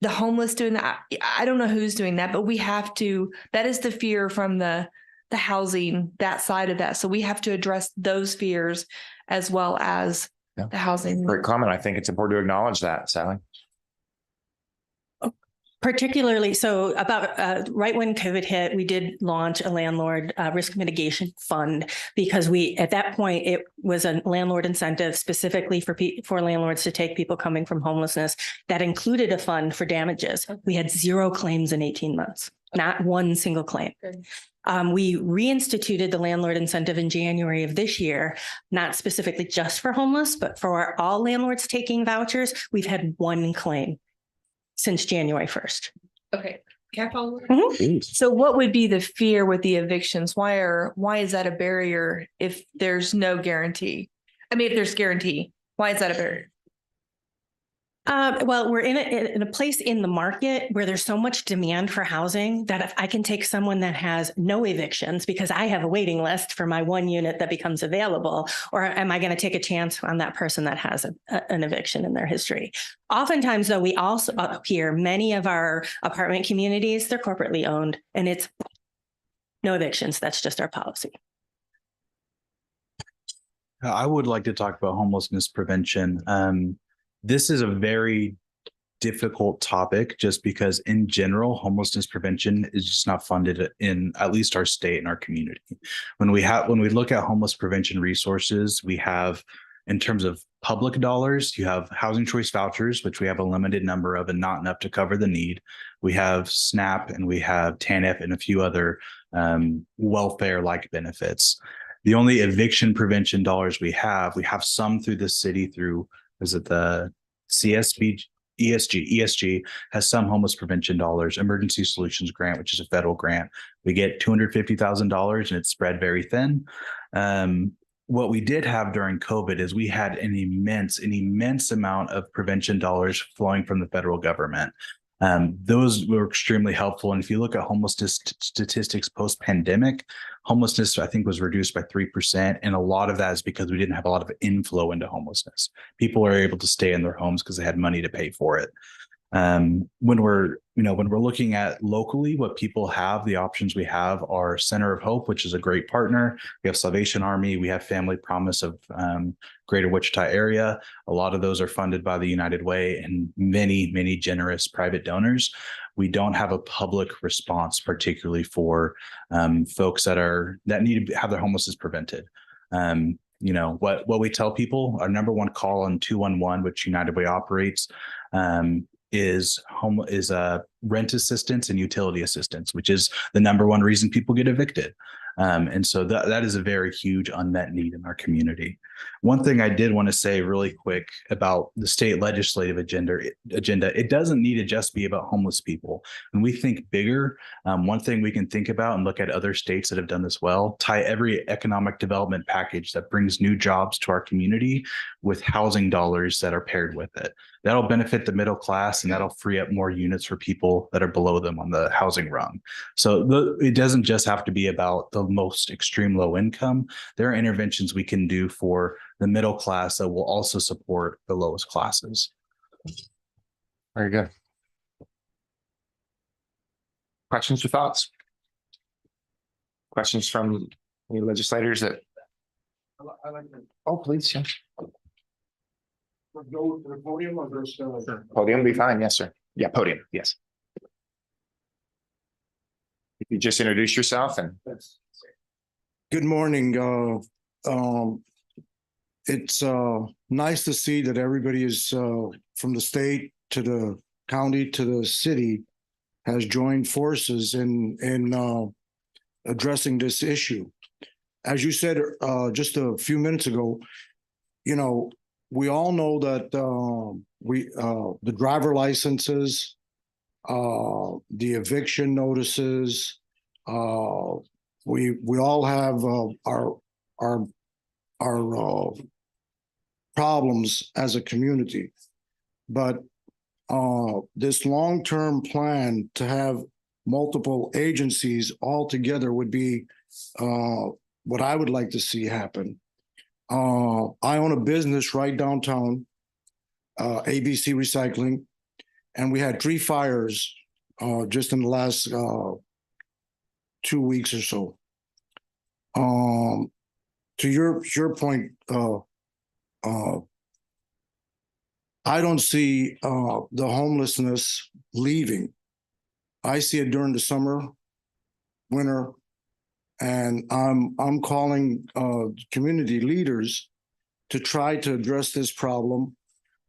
the homeless doing that. I don't know who's doing that, but that is the fear from the housing, that side of that. So we have to address those fears as well as the housing. Great comment. I think it's important to acknowledge that, Sally. Particularly, so about right when COVID hit, we did launch a landlord risk mitigation fund, because at that point, it was a landlord incentive specifically for landlords to take people coming from homelessness. That included a fund for damages. We had 0 claims in 18 months, not one single claim. We reinstituted the landlord incentive in January of this year, not specifically just for homeless, but for all landlords taking vouchers. We've had 1 claim since January 1st. Okay. Can I follow? Please. So what would be the fear with the evictions? Why is that a barrier if there's no guarantee? I mean, if there's guarantee, why is that a barrier? Well, we're in a place in the market where there's so much demand for housing that if I can take someone that has no evictions because I have a waiting list for my one unit that becomes available, or am I going to take a chance on that person that has an eviction in their history? Oftentimes, though, we also hear many of our apartment communities, they're corporately owned, and it's no evictions. That's just our policy. I would like to talk about homelessness prevention. This is a very difficult topic just because in general, homelessness prevention is just not funded in at least our state and our community. When we look at homeless prevention resources, we have, in terms of public dollars, you have housing choice vouchers, which we have a limited number of and not enough to cover the need. We have SNAP and we have TANF and a few other welfare-like benefits. The only eviction prevention dollars we have some through the city through, is it the CSB, ESG has some homeless prevention dollars, Emergency Solutions Grant, which is a federal grant. We get $250,000 and it's spread very thin. What we did have during COVID is we had an immense amount of prevention dollars flowing from the federal government. Those were extremely helpful. And if you look at homelessness statistics post-pandemic, homelessness, I think, was reduced by 3%. And a lot of that is because we didn't have a lot of inflow into homelessness. People are able to stay in their homes because they had money to pay for it. When we're looking at locally, what people have, the options we have are Center of Hope, which is a great partner. We have Salvation Army. We have Family Promise of Greater Wichita area. A lot of those are funded by the United Way and many generous private donors. We don't have a public response, particularly for folks that need to have their homelessness prevented. What we tell people, our number one call on 211, which United Way operates, is rent assistance and utility assistance, which is the number one reason people get evicted. And so that is a very huge unmet need in our community. One thing I did want to say really quick about the state legislative agenda, it doesn't need to just be about homeless people. When we think bigger, one thing we can think about and look at other states that have done this well, tie every economic development package that brings new jobs to our community with housing dollars that are paired with it. That'll benefit the middle class and that'll free up more units for people that are below them on the housing rung. So it doesn't just have to be about the most extreme low income. There are interventions we can do for the middle class that will also support the lowest classes. Very good. Questions or thoughts? Questions from any legislators that? Oh, please. Yeah. Go to the podium or just Podium be fine. Yes, sir. Yeah, podium. Yes. If you just introduce yourself and. Good morning. It's nice to see that everybody is from the state to the county to the city has joined forces in addressing this issue. As you said just a few minutes ago, we all know that the driver licenses, the eviction notices, we all have our problems as a community, but this long-term plan to have multiple agencies all together would be what I would like to see happen. I own a business right downtown, ABC Recycling, and we had 3 fires just in the last 2 weeks or so. To your point, I don't see the homelessness leaving. I see it during the summer, winter, and I'm calling community leaders to try to address this problem.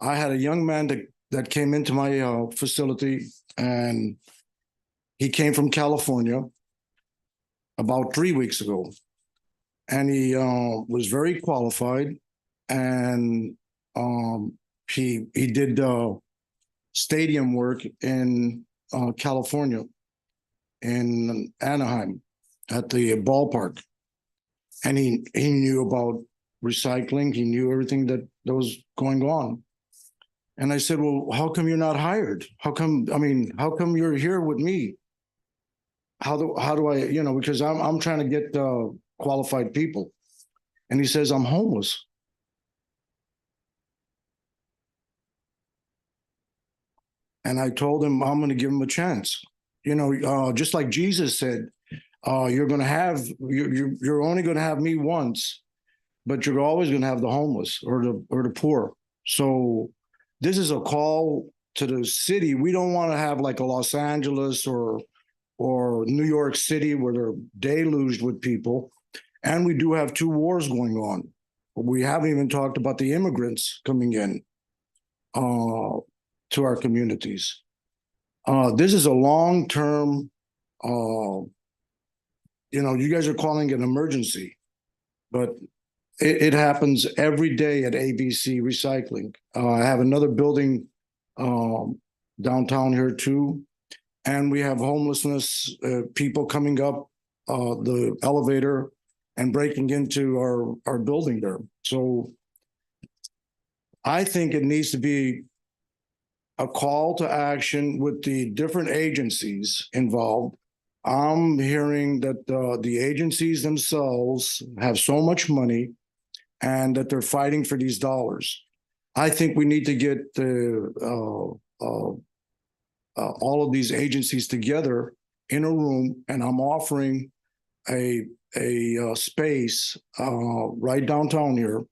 I had a young man that came into my facility, and he came from California about 3 weeks ago. And he was very qualified, and he did stadium work in California. in Anaheim at the ballpark. And he knew about recycling. He knew everything that was going on. And I said, well, how come you're not hired? How come you're here with me? How do I, because I'm trying to get qualified people. And he says, I'm homeless. And I told him I'm going to give him a chance. Just like Jesus said, you're only going to have me once, but you're always going to have the homeless or the poor. So this is a call to the city. We don't want to have like a Los Angeles or New York City where they're deluged with people. And we do have 2 wars going on. We haven't even talked about the immigrants coming in to our communities. This is a long-term, you guys are calling it an emergency, but it happens every day at ABC Recycling. I have another building downtown here too. And we have homelessness, people coming up the elevator and breaking into our building there. So I think it needs to be a call to action with the different agencies involved. I'm hearing that the agencies themselves have so much money and that they're fighting for these dollars. I think we need to get all of these agencies together in a room, and I'm offering a space right downtown here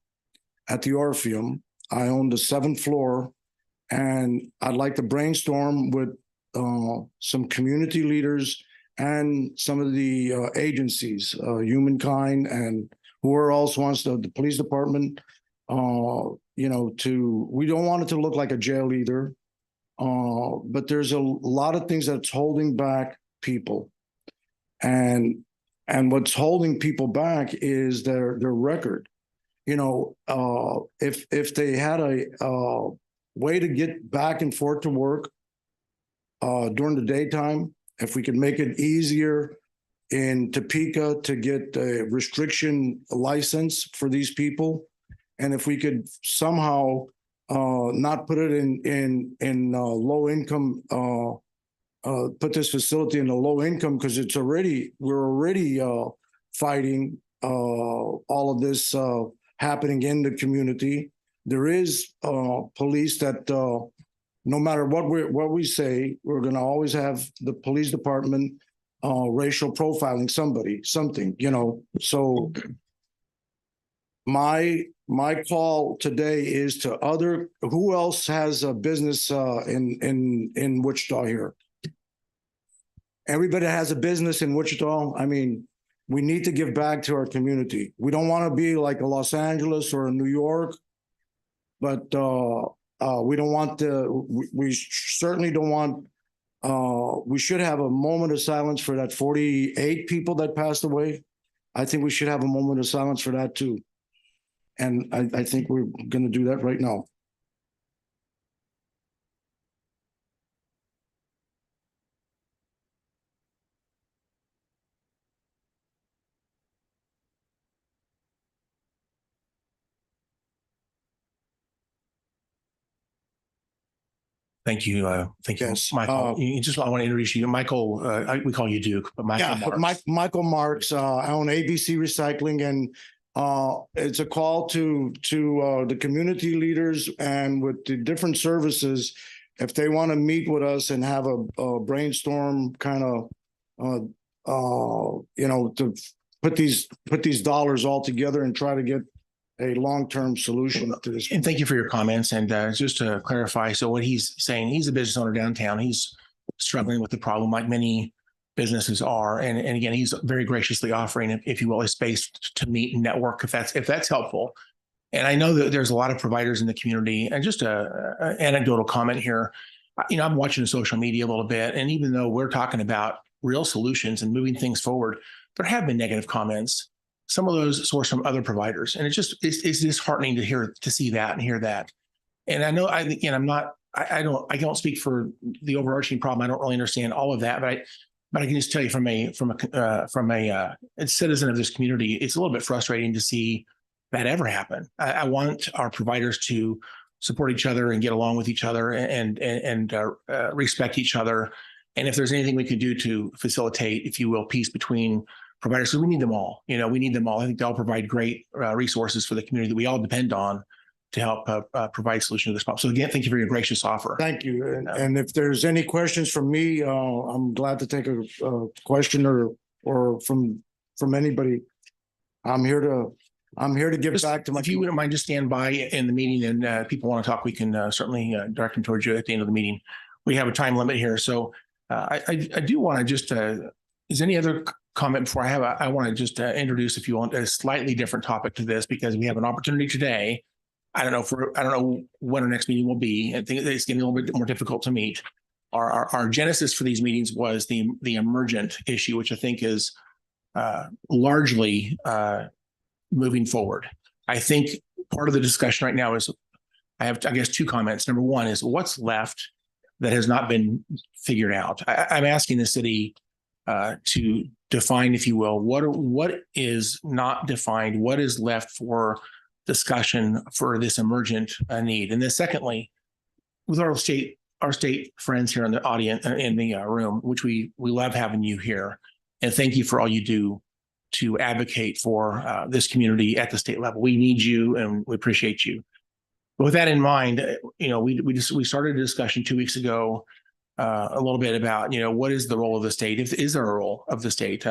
at the Orpheum. I own the 7th floor, and I'd like to brainstorm with some community leaders and some of the agencies, Humankind, and whoever else wants the police department. We don't want it to look like a jail either. But there's a lot of things that's holding back people, and what's holding people back is their record. If they had a way to get back and forth to work during the daytime, if we could make it easier in Topeka to get a restriction license for these people, and if we could somehow not put it in low income, put this facility in a low income, because we're already fighting all of this happening in the community. There is police that no matter what we say, we're going to always have the police department racial profiling something. So my call today is to who else has a business in Wichita here? Everybody has a business in Wichita. We need to give back to our community. We don't want to be like a Los Angeles or a New York, but we don't want we certainly don't want, we should have a moment of silence for that 48 people that passed away. I think we should have a moment of silence for that too. And I think we're going to do that right now. Thank you. Thank you, Yes. Michael. I want to introduce you. Michael, we call you Duke, but Michael Marks. Michael Marks. I own ABC Recycling, and it's a call to the community leaders and with the different services, if they want to meet with us and have a brainstorm kind of, to put these dollars all together and try to get a long-term solution to this. And thank you for your comments. And just to clarify, so what he's saying, he's a business owner downtown. He's struggling with the problem like many businesses are. And again, he's very graciously offering, if you will, a space to meet and network, if that's helpful. And I know that there's a lot of providers in the community. And just a anecdotal comment here, I'm watching the social media a little bit. And even though we're talking about real solutions and moving things forward, there have been negative comments. Some of those source from other providers. And it's disheartening to see that and hear that. And I know, I don't speak for the overarching problem. I don't really understand all of that, but But I can just tell you from a citizen of this community, it's a little bit frustrating to see that ever happen. I want our providers to support each other and get along with each other and respect each other. And if there's anything we can do to facilitate, if you will, peace between providers, so we need them all. We need them all. I think they all provide great resources for the community that we all depend on to help provide solution to this problem. So again, thank you for your gracious offer. Thank you. And if there's any questions from me, I'm glad to take a question or from anybody. I'm here to give back to my. If you wouldn't mind, just stand by in the meeting, and people want to talk, we can certainly direct them towards you at the end of the meeting. We have a time limit here, so I do want to just. Is any other comment before I want to just introduce, if you want, a slightly different topic to this, because we have an opportunity today. I don't know when our next meeting will be. I think it's getting a little bit more difficult to meet. Our genesis for these meetings was the emergent issue, which I think is largely moving forward. I think part of the discussion right now is, I have, I guess, two comments. Number one is, what's left that has not been figured out? I'm asking the city to define, if you will, what is not defined, what is left for discussion for this emergent need. And then secondly, with our state friends here in the audience, in the room, which we love having you here, and thank you for all you do to advocate for this community at the state level. We need you and we appreciate you. But with that in mind, we started a discussion 2 weeks ago, a little bit about, what is the role of the state? Is there a role of the state?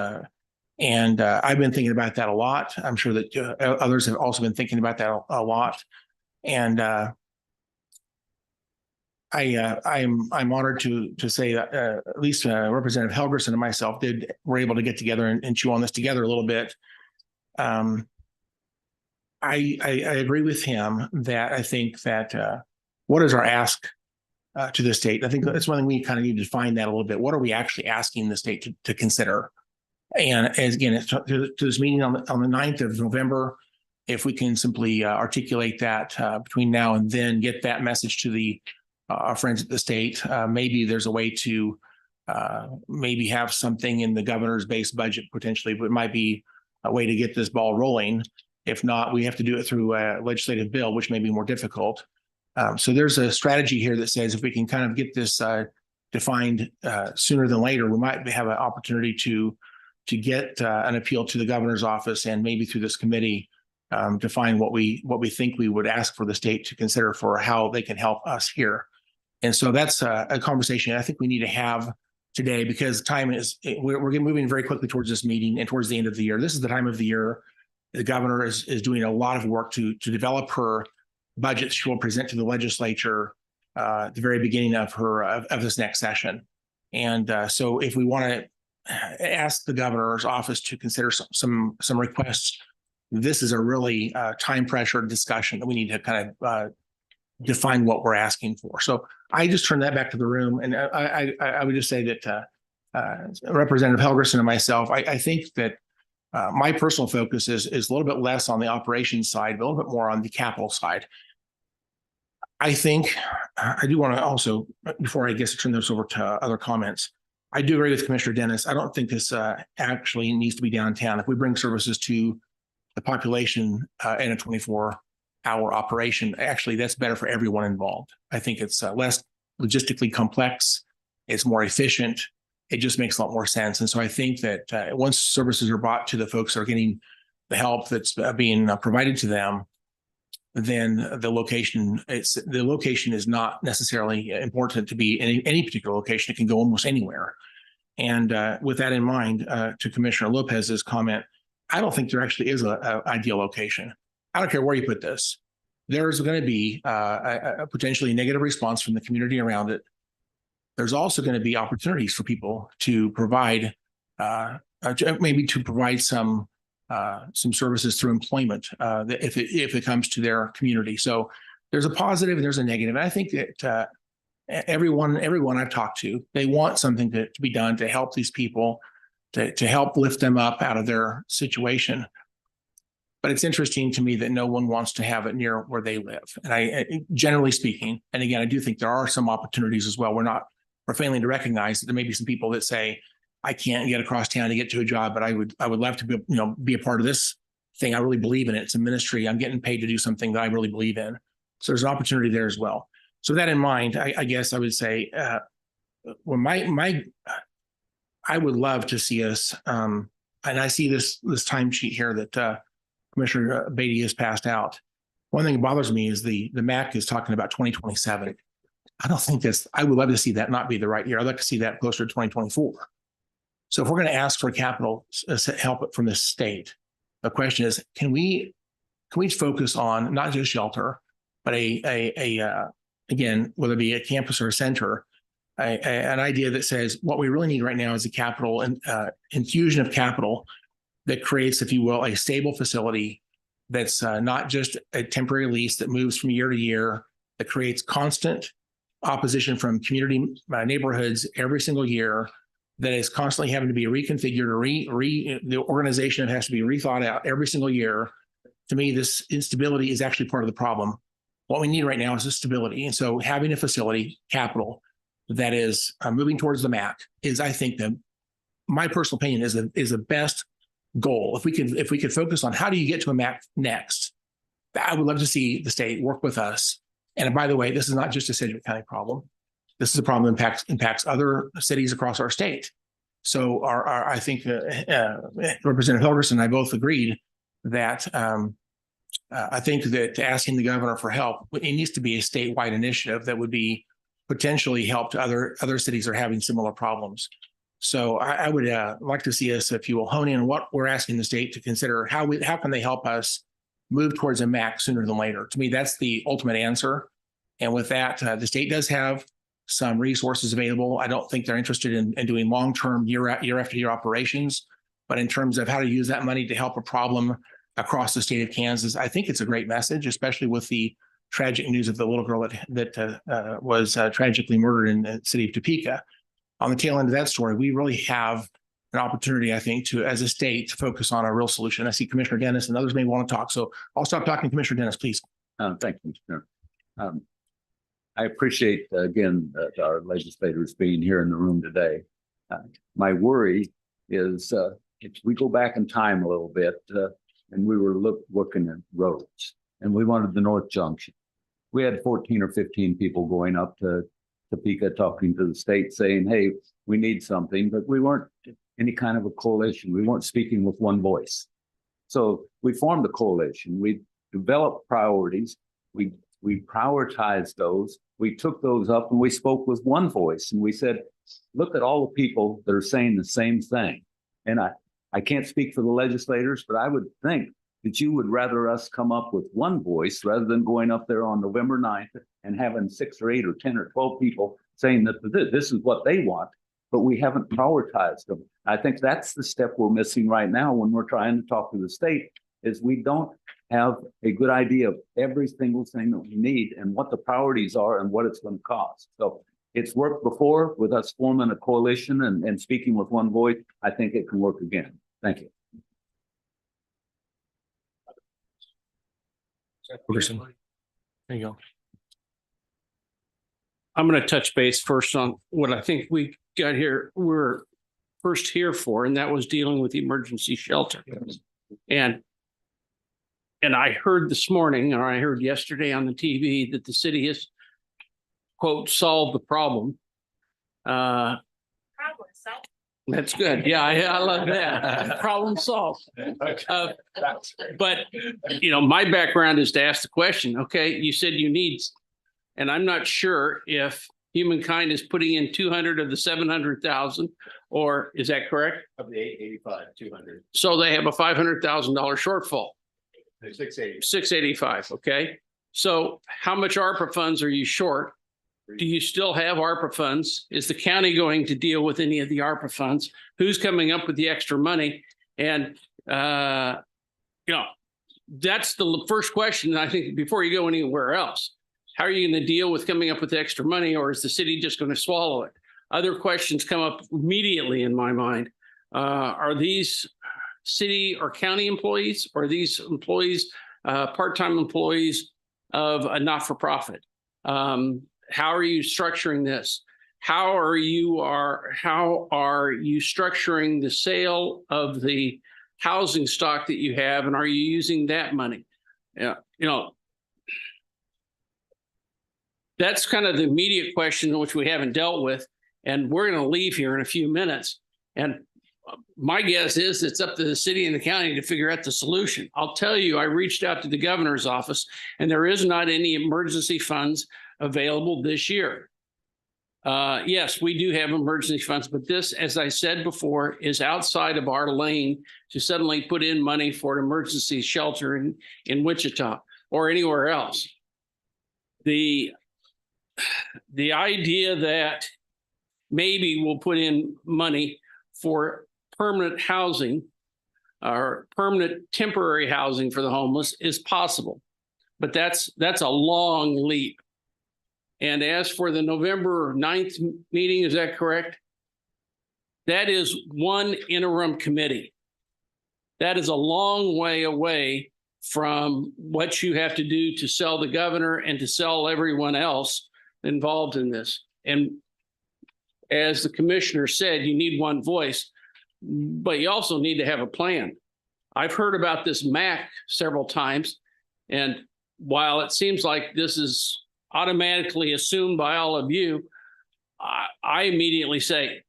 And I've been thinking about that a lot. I'm sure that others have also been thinking about that a lot. And I'm honored to say that at least Representative Helgerson and myself were able to get together and chew on this together a little bit. I agree with him that I think that what is our ask to the state? I think that's one thing we kind of need to define that a little bit. What are we actually asking the state to consider? And as again, to this meeting on the 9th of November, if we can simply articulate that between now and then, get that message to our friends at the state. Maybe there's a way to maybe have something in the governor's base budget potentially, but it might be a way to get this ball rolling. If not, we have to do it through a legislative bill, which may be more difficult. So there's a strategy here that says if we can kind of get this defined sooner than later, we might have an opportunity to get an appeal to the governor's office and maybe through this committee define what we think we would ask for the state to consider for how they can help us here. And so that's a conversation I think we need to have today, because time is, we're moving very quickly towards this meeting and towards the end of the year. This is the time of the year the governor is doing a lot of work to develop her budget she will present to the legislature at the very beginning of this next session. And so if we want to ask the governor's office to consider some requests, this is a really time pressure discussion that we need to kind of define what we're asking for. So I just turn that back to the room, and I would just say that Representative Helgerson and myself, I think that my personal focus is a little bit less on the operations side, but a little bit more on the capital side. I think I do want to also, before I guess turn this over to other comments, I do agree with Commissioner Dennis. I don't think this actually needs to be downtown. If we bring services to the population in a 24-hour operation, actually that's better for everyone involved. I think it's less logistically complex. It's more efficient. It just makes a lot more sense. And so I think that once services are brought to the folks that are getting the help that's being provided to them, then the location is not necessarily important to be in any particular location. It can go almost anywhere. And with that in mind, to Commissioner Lopez's comment, I don't think there actually is an ideal location. I don't care where you put this. There's going to be a potentially negative response from the community around it. There's also going to be opportunities for people to provide, maybe to provide some services through employment if it comes to their community. So there's a positive and there's a negative. And I think that everyone I've talked to, they want something to be done to help these people, to help lift them up out of their situation. But it's interesting to me that no one wants to have it near where they live. And I generally speaking, and again, I do think there are some opportunities as well. We're failing to recognize that there may be some people that say, I can't get across town to get to a job, but I would love to be a part of this thing. I really believe in it. It's a ministry. I'm getting paid to do something that I really believe in. So there's an opportunity there as well. So that in mind, I guess I would say, I would love to see us, and I see this timesheet here that Commissioner Beatty has passed out. One thing that bothers me is the MAC is talking about 2027. I don't think I would love to see that not be the right year. I'd like to see that closer to 2024. So if we're going to ask for capital help from the state, the question is, can we focus on not just shelter, but again, whether it be a campus or a center, an idea that says what we really need right now is a capital and infusion of capital that creates, if you will, a stable facility that's not just a temporary lease that moves from year to year, that creates constant opposition from community neighborhoods every single year, that is constantly having to be reconfigured or the organization has to be rethought out every single year. To me, this instability is actually part of the problem. What we need right now is a stability. And so having a facility, capital, that is moving towards the MAC is, I think, my personal opinion is the best goal. If we could focus on how do you get to a MAC next, I would love to see the state work with us. And by the way, this is not just a Sedgwick County problem. This is a problem that impacts other cities across our state. So I think Representative Helgerson and I both agreed that I think that asking the governor for help, it needs to be a statewide initiative that would be potentially help to other cities that are having similar problems. So I would like to see us, if you will, hone in on what we're asking the state to consider. How can they help us move towards a MAC sooner than later? To me, that's the ultimate answer. And with that, the state does have some resources available. I don't think they're interested in doing long-term year after year operations, but in terms of how to use that money to help a problem across the state of Kansas, I think it's a great message, especially with the tragic news of the little girl that was tragically murdered in the city of Topeka. On the tail end of that story, we really have an opportunity, I think, to, as a state, to focus on a real solution. I see Commissioner Dennis and others may want to talk, so I'll stop talking. Commissioner Dennis, please. Thank you, Mr. Chairman. I appreciate, again, our legislators being here in the room today. My worry is if we go back in time a little bit and we were looking at roads and we wanted the North Junction. We had 14 or 15 people going up to Topeka talking to the state saying, hey, we need something, but we weren't any kind of a coalition. We weren't speaking with one voice. So we formed a coalition. We developed priorities. We prioritized those. We took those up and we spoke with one voice. And we said, look at all the people that are saying the same thing. And I can't speak for the legislators, but I would think that you would rather us come up with one voice rather than going up there on November 9th and having 6 or 8 or 10 or 12 people saying that this is what they want, but we haven't prioritized them. I think that's the step we're missing right now when we're trying to talk to the state, is we don't have a good idea of every single thing that we need and what the priorities are and what it's going to cost. So it's worked before with us forming a coalition and speaking with one voice. I think it can work again. Thank you. There you go. I'm going to touch base first on what I think we got here. We're first here for, and that was dealing with emergency shelter. And I heard this morning, or I heard yesterday on the TV, that the city has, quote, solved the problem. That's good. Yeah, I love that. Problem solved. But, my background is to ask the question, okay, you said you need, and I'm not sure if Humankind is putting in 200 of the 700,000, or is that correct? Of the 885, 200. So they have a $500,000 shortfall. 680. 685, okay. So how much ARPA funds are you short? Do you still have ARPA funds? Is the county going to deal with any of the ARPA funds? Who's coming up with the extra money? And, that's the first question, I think, before you go anywhere else. How are you going to deal with coming up with the extra money, or is the city just going to swallow it? Other questions come up immediately in my mind. Are these city or county employees, or are these employees, part-time employees of a not-for-profit? How are you structuring this? how are you structuring the sale of the housing stock that you have, and are you using that money? Yeah, that's kind of the immediate question which we haven't dealt with, and we're going to leave here in a few minutes. And my guess is it's up to the city and the county to figure out the solution. I'll tell you, I reached out to the governor's office, and there is not any emergency funds available this year. Yes, we do have emergency funds, but this, as I said before, is outside of our lane to suddenly put in money for an emergency shelter in Wichita or anywhere else. The idea that maybe we'll put in money for permanent housing or permanent temporary housing for the homeless is possible, but that's a long leap. And as for the November 9th meeting, is that correct? That is one interim committee. That is a long way away from what you have to do to sell the governor and to sell everyone else involved in this. And as the commissioner said, you need one voice, but you also need to have a plan. I've heard about this MAC several times, and while it seems like this is automatically assumed by all of you, I immediately say,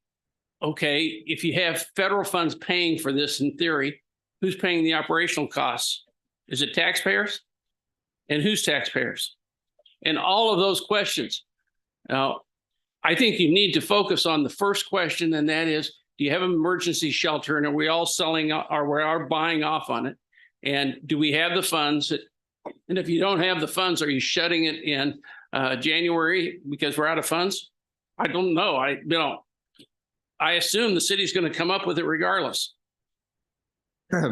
okay, if you have federal funds paying for this in theory, who's paying the operational costs? Is it taxpayers? And who's taxpayers? And all of those questions. Now, I think you need to focus on the first question, and that is, do you have an emergency shelter, and are we all selling or we are buying off on it? And do we have the funds? And if you don't have the funds, are you shutting it in January because we're out of funds? I don't know. I assume the city's going to come up with it regardless.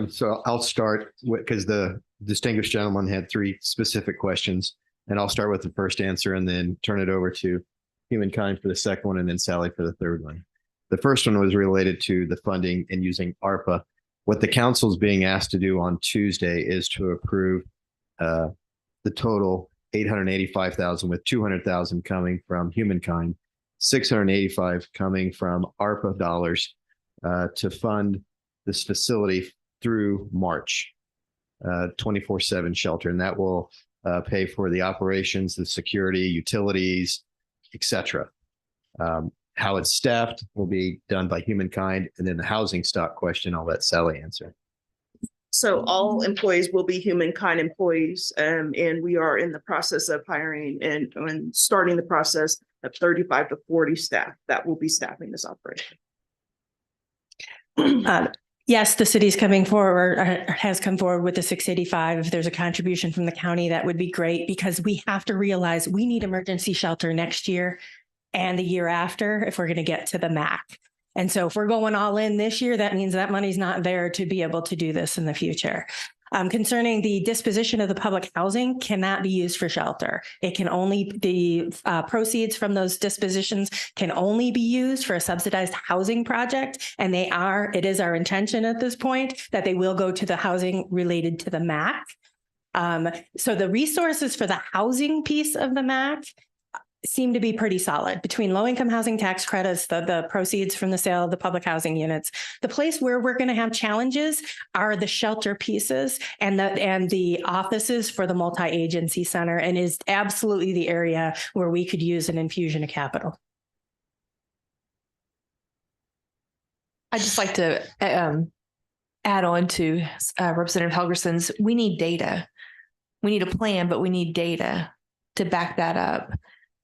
So I'll start because the distinguished gentleman had three specific questions, and I'll start with the first answer and then turn it over to Humankind for the second one, and then Sally for the third one. The first one was related to the funding and using ARPA. What the council is being asked to do on Tuesday is to approve the total $885,000, with $200,000 coming from Humankind, $685 coming from ARPA dollars to fund this facility through March, 24/7 shelter, and that will pay for the operations, the security, utilities, etc. How it's staffed will be done by Humankind, and then the housing stock question I'll let Sally answer. So all employees will be Humankind employees, and we are in the process of hiring and starting the process of 35 to 40 staff that will be staffing this operation. Yes, the city's coming forward, has come forward with the 685. If there's a contribution from the county, that would be great, because we have to realize we need emergency shelter next year and the year after if we're going to get to the MAC. And so if we're going all in this year, that means that money's not there to be able to do this in the future. Concerning the disposition of the public housing, cannot be used for shelter. It can only, the proceeds from those dispositions can only be used for a subsidized housing project. And it is our intention at this point that they will go to the housing related to the MAC. So the resources for the housing piece of the MAC seem to be pretty solid between low-income housing tax credits, the proceeds from the sale of the public housing units. The place where we're going to have challenges are the shelter pieces and the offices for the multi-agency center, and is absolutely the area where we could use an infusion of capital. I'd just like to add on to Representative Helgerson's. We need data. We need a plan, but we need data to back that up.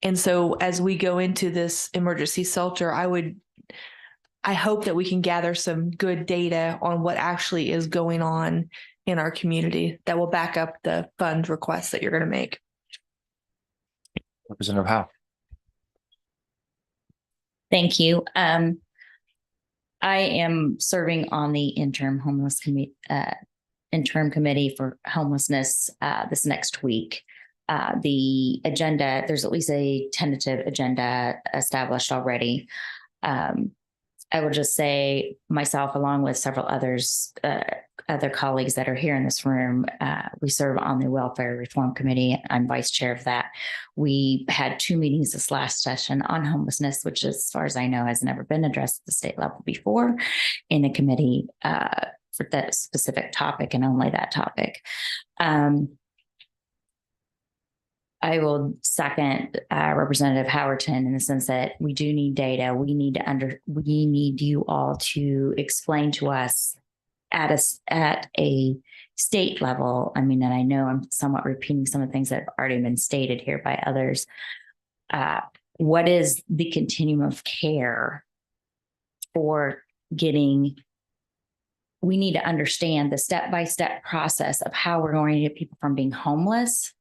And so as we go into this emergency shelter, I hope that we can gather some good data on what actually is going on in our community that will back up the fund requests that you're going to make. Representative Howe. Thank you. I am serving on the interim committee for homelessness this next week. The agenda, there's at least a tentative agenda established already. I will just say myself, along with several others, other colleagues that are here in this room, we serve on the Welfare Reform Committee. I'm vice chair of that. We had 2 meetings this last session on homelessness, which, as far as I know, has never been addressed at the state level before in a committee for that specific topic and only that topic. I will second Representative Howerton in the sense that we do need data. We need you all to explain to us at a state level. I mean, and I know I'm somewhat repeating some of the things that have already been stated here by others. What is the continuum of care for getting? We need to understand the step-by-step process of how we're going to get people from being homeless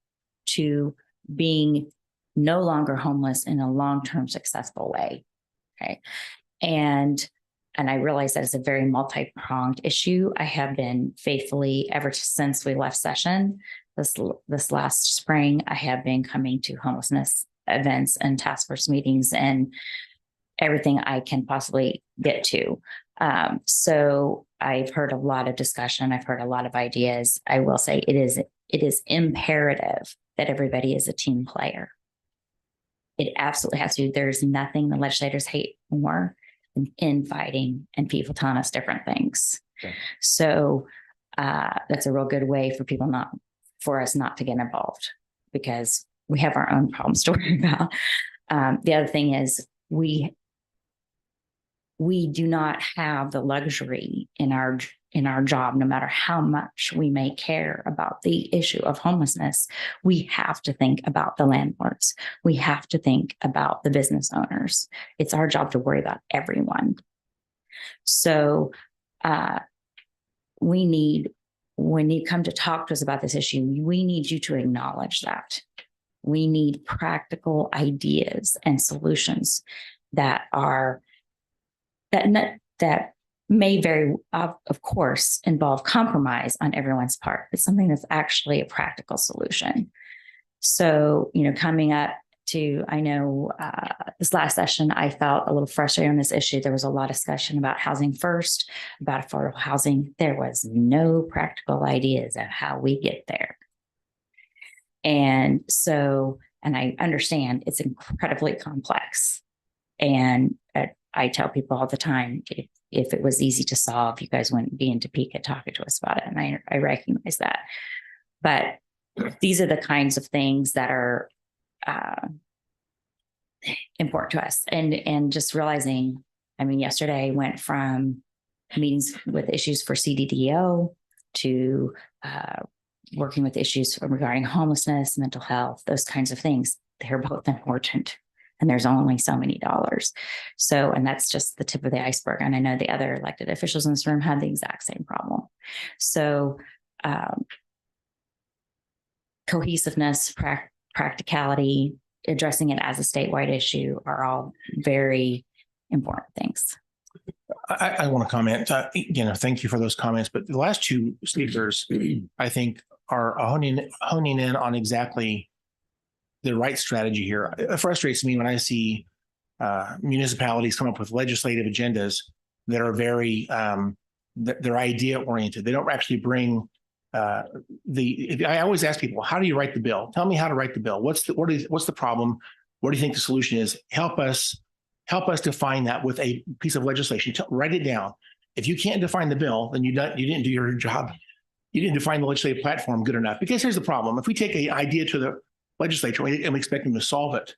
to being no longer homeless in a long-term successful way. Okay. And I realize that is a very multi-pronged issue. I have been faithfully ever since we left session this last spring. I have been coming to homelessness events and task force meetings and everything I can possibly get to. So I've heard a lot of discussion. I've heard a lot of ideas. I will say it is imperative that everybody is a team player. It absolutely has to. There's nothing the legislators hate more than infighting and people telling us different things. Okay. So that's a real good way for us not to get involved because we have our own problems to worry about. The other thing is we do not have the luxury in our job, no matter how much we may care about the issue of homelessness, we have to think about the landlords. We have to think about the business owners. It's our job to worry about everyone. So when you come to talk to us about this issue, we need you to acknowledge that. We need practical ideas and solutions that may very, of course, involve compromise on everyone's part. It's something that's actually a practical solution. So, coming up to, I know this last session, I felt a little frustrated on this issue. There was a lot of discussion about housing first, about affordable housing. There was no practical ideas of how we get there. And so, and I understand it's incredibly complex. And I tell people all the time, if it was easy to solve, you guys wouldn't be in Topeka talking to us about it. And I recognize that. But these are the kinds of things that are important to us. And just realizing, yesterday I went from meetings with issues for CDDO to working with issues regarding homelessness, mental health, those kinds of things. They're both important. And there's only so many dollars. So, and that's just the tip of the iceberg. And I know the other elected officials in this room had the exact same problem. So cohesiveness, practicality, addressing it as a statewide issue are all very important things. I want to comment, thank you for those comments, but the last 2 speakers, I think, are honing in on exactly the right strategy here. It frustrates me when I see municipalities come up with legislative agendas that are very they're idea oriented. They don't actually bring I always ask people, how do you write the bill? Tell me how to write the bill. What's the problem? What do you think the solution is? Help us define that with a piece of legislation. Write it down. If you can't define the bill, then you didn't do your job. You didn't define the legislative platform good enough. Because here's the problem: if we take an idea to the legislature and we expect them to solve it,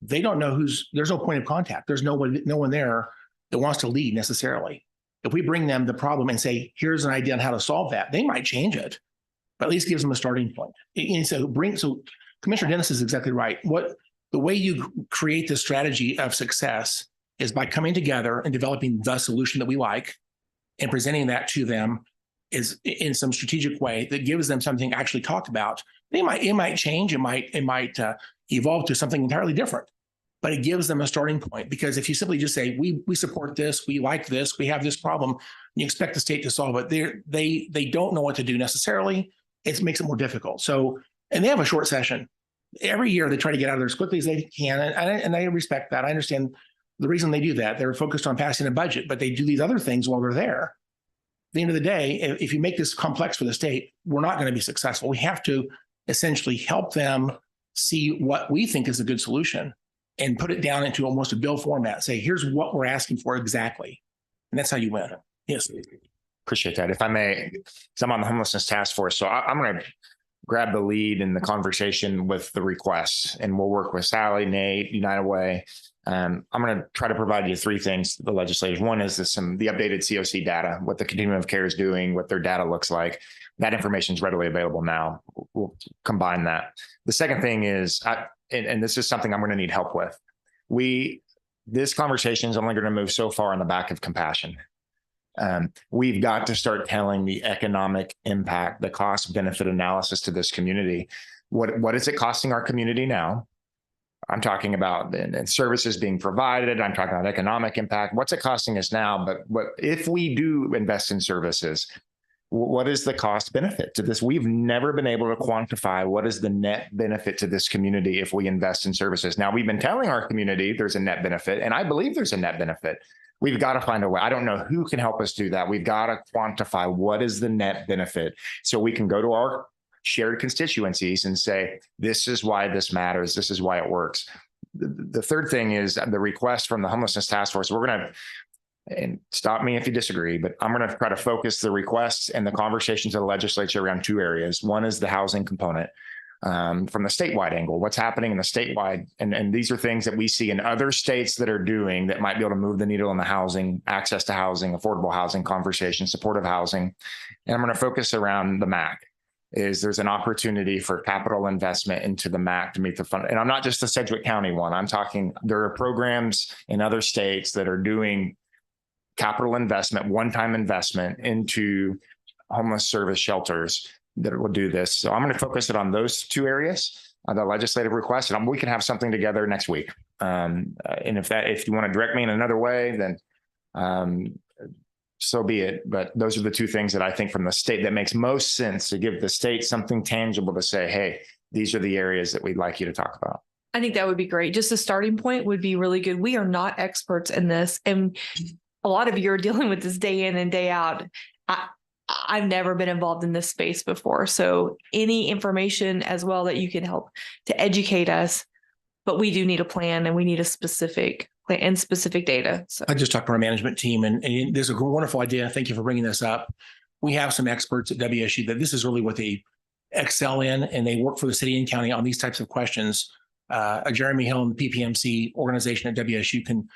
they don't know there's no point of contact. There's no one there that wants to lead necessarily. If we bring them the problem and say, here's an idea on how to solve that, they might change it, but at least gives them a starting point. And so Commissioner Dennis is exactly right. The way you create the strategy of success is by coming together and developing the solution that we like and presenting that to them is in some strategic way that gives them something actually talked about. It might change. It might evolve to something entirely different, but it gives them a starting point. Because if you simply just say, we support this, we like this, we have this problem, and you expect the state to solve it, they don't know what to do necessarily. It makes it more difficult. So, and they have a short session. Every year they try to get out of there as quickly as they can. And I respect that. I understand the reason they do that. They're focused on passing a budget, but they do these other things while they're there. the end of the day, if you make this complex for the state, we're not going to be successful. We have to essentially help them see what we think is a good solution and put it down into almost a bill format. Say, here's what we're asking for exactly. And that's how you win. Yes. Appreciate that. If I may, because I'm on the homelessness task force, so I'm going to grab the lead in the conversation with the requests, and we'll work with Sally, Nate, United Way. I'm going to try to provide you three things to the legislators. One is the updated COC data, what the continuum of care is doing, what their data looks like. That information is readily available now. We'll combine that. The second thing is, and this is something I'm going to need help with. This conversation is only going to move so far on the back of compassion. We've got to start telling the economic impact, the cost benefit analysis to this community. What is it costing our community now? I'm talking about and services being provided. I'm talking about economic impact. What's it costing us now? But if we do invest in services, what is the cost benefit to this? We've never been able to quantify what is the net benefit to this community if we invest in services. Now, we've been telling our community there's a net benefit, and I believe there's a net benefit. We've got to find a way. I don't know who can help us do that. We've got to quantify what is the net benefit so we can go to our shared constituencies and say, this is why this matters. This is why it works. The third thing is the request from the homelessness task force. We're going to, and stop me if you disagree, but I'm going to try to focus the requests and the conversations of the legislature around two areas. One is the housing component. From the statewide angle, what's happening in the statewide, and these are things that we see in other states that are doing that might be able to move the needle in the housing, access to housing, affordable housing conversation, supportive housing. And I'm going to focus around the MAC. There's an opportunity for capital investment into the MAC to meet the fund. And I'm not just the Sedgwick County one. I'm talking, there are programs in other states that are doing capital investment, one-time investment into homeless service shelters that will do this. So I'm going to focus it on those two areas, the legislative request, and we can have something together next week. And if you want to direct me in another way, then so be it. But those are the two things that I think from the state that makes most sense to give the state something tangible to say, hey, these are the areas that we'd like you to talk about. I think that would be great. Just a starting point would be really good. We are not experts in this. And a lot of you are dealing with this day in and day out. I've never been involved in this space before. So any information as well that you can help to educate us, but we do need a plan and we need a specific plan and specific data. So I just talked to our management team and there's a wonderful idea. Thank you for bringing this up. We have some experts at WSU that this is really what they excel in, and they work for the city and county on these types of questions. Jeremy Hill and the PPMC organization at WSU can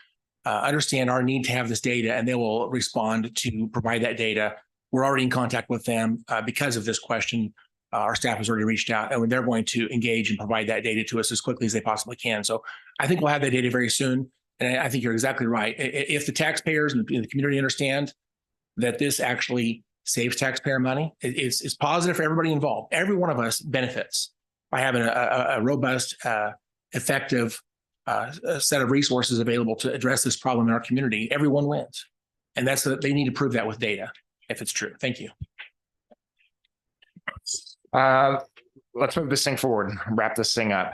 understand our need to have this data, and they will respond to provide that data. We're already in contact with them because of this question. Our staff has already reached out, and they're going to engage and provide that data to us as quickly as they possibly can. So I think we'll have that data very soon. And I think you're exactly right. If the taxpayers and the community understand that this actually saves taxpayer money, it's positive for everybody involved. Every one of us benefits by having a robust, effective set of resources available to address this problem in our community. Everyone wins. And they need to prove that with data if it's true. Thank you. Let's move this thing forward, wrap this thing up.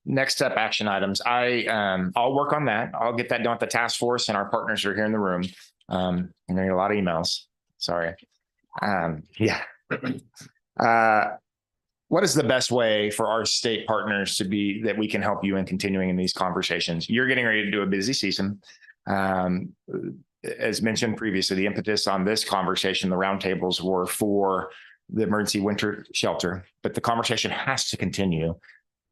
Next step action items. I'll work on that. I'll get that done with the task force, and our partners are here in the room. I'm gonna get a lot of emails. Sorry. Yeah. What is the best way for our state partners that we can help you in continuing in these conversations? You're getting ready to do a busy season. As mentioned previously, the impetus on this conversation, the roundtables were for the emergency winter shelter, but the conversation has to continue.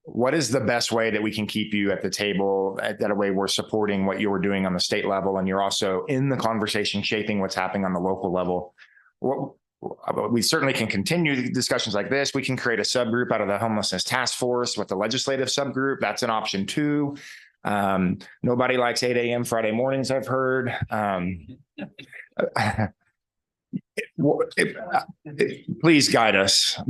What is the best way that we can keep you at the table? That way we're supporting what you're doing on the state level, and you're also in the conversation shaping what's happening on the local level. We certainly can continue discussions like this. We can create a subgroup out of the homelessness task force with the legislative subgroup. That's an option too. Nobody likes 8 a.m. Friday mornings, I've heard. Please guide us.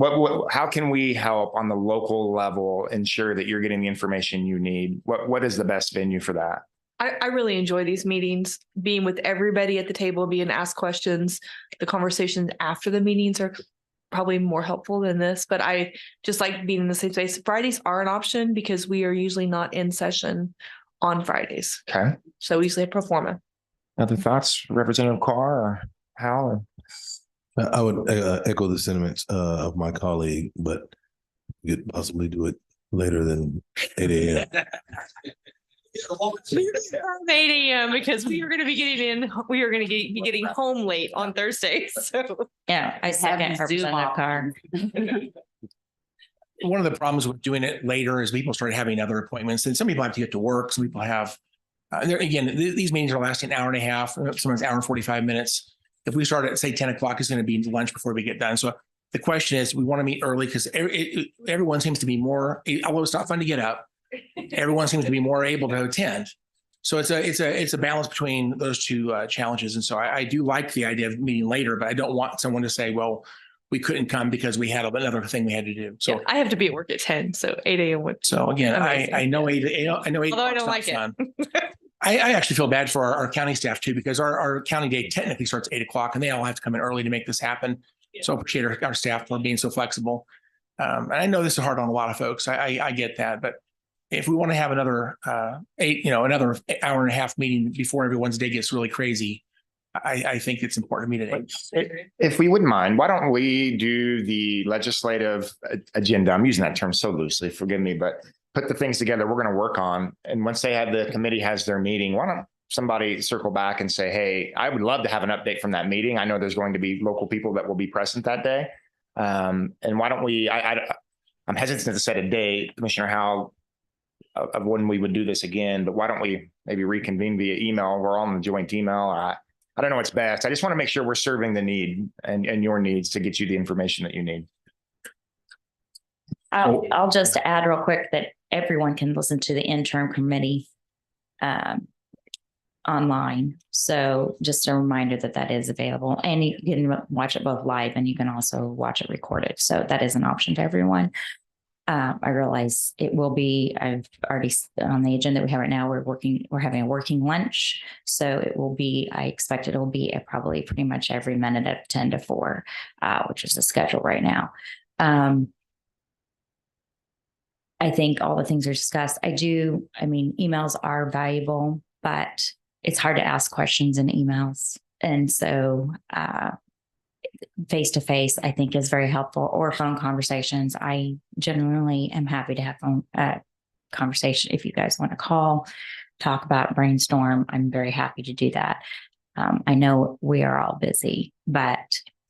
How can we help on the local level ensure that you're getting the information you need? What is the best venue for that? I really enjoy these meetings, being with everybody at the table, being asked questions. The conversations after the meetings are probably more helpful than this, but I just like being in the same space. Fridays are an option because we are usually not in session on Fridays. Okay. So we usually have pro forma. Other thoughts, Representative Carr or Hal? I would echo the sentiments of my colleague, but we could possibly do it later than 8 a.m. 8 a.m. because we are going to be be getting home late on Thursday. So Yeah, I second Representative Carr. One of the problems with doing it later is people start having other appointments, and some people have to get to work. Some people have, these meetings are lasting an hour and a half, sometimes an hour and 45 minutes. If we start at say 10 o'clock, it's going to be lunch before we get done. So the question is, we want to meet early because everyone seems to be more, although it's not fun to get up, everyone seems to be more able to attend. So it's a balance between those two challenges. And so I do like the idea of meeting later, but I don't want someone to say, well, we couldn't come because we had another thing we had to do. So yeah, I have to be at work at 10, so 8 a.m. would. So again, amazing. I know 8. I know 8. Although I don't like it. I actually feel bad for our county staff too, because our county day technically starts 8 o'clock and they all have to come in early to make this happen. Yeah. So I appreciate our staff for being so flexible. And I know this is hard on a lot of folks. I get that, but if we want to have another another hour and a half meeting before everyone's day gets really crazy, I think it's important to meet at 8. If we wouldn't mind, why don't we do the legislative agenda? I'm using that term so loosely, forgive me, but put the things together we're going to work on. And once the committee has their meeting, why don't somebody circle back and say, hey, I would love to have an update from that meeting. I know there's going to be local people that will be present that day. And why don't we, I'm hesitant to set a date, Commissioner Howell, of when we would do this again, but why don't we maybe reconvene via email? We're all on the joint email. I don't know what's best. I just want to make sure we're serving the need and your needs to get you the information that you need. I'll just add real quick that everyone can listen to the interim committee online. So just a reminder that is available, and you can watch it both live and you can also watch it recorded. So that is an option to everyone. I realize it will be, I've already on the agenda we have right now, we're having a working lunch. So it will be, I expect it will be at probably pretty much every minute at 10 to 4, which is the schedule right now. I think all the things are discussed. Emails are valuable, but it's hard to ask questions in emails. And so, face-to-face, I think is very helpful, or phone conversations. I generally am happy to have phone conversation. If you guys want to call, talk about, brainstorm, I'm very happy to do that. I know we are all busy, but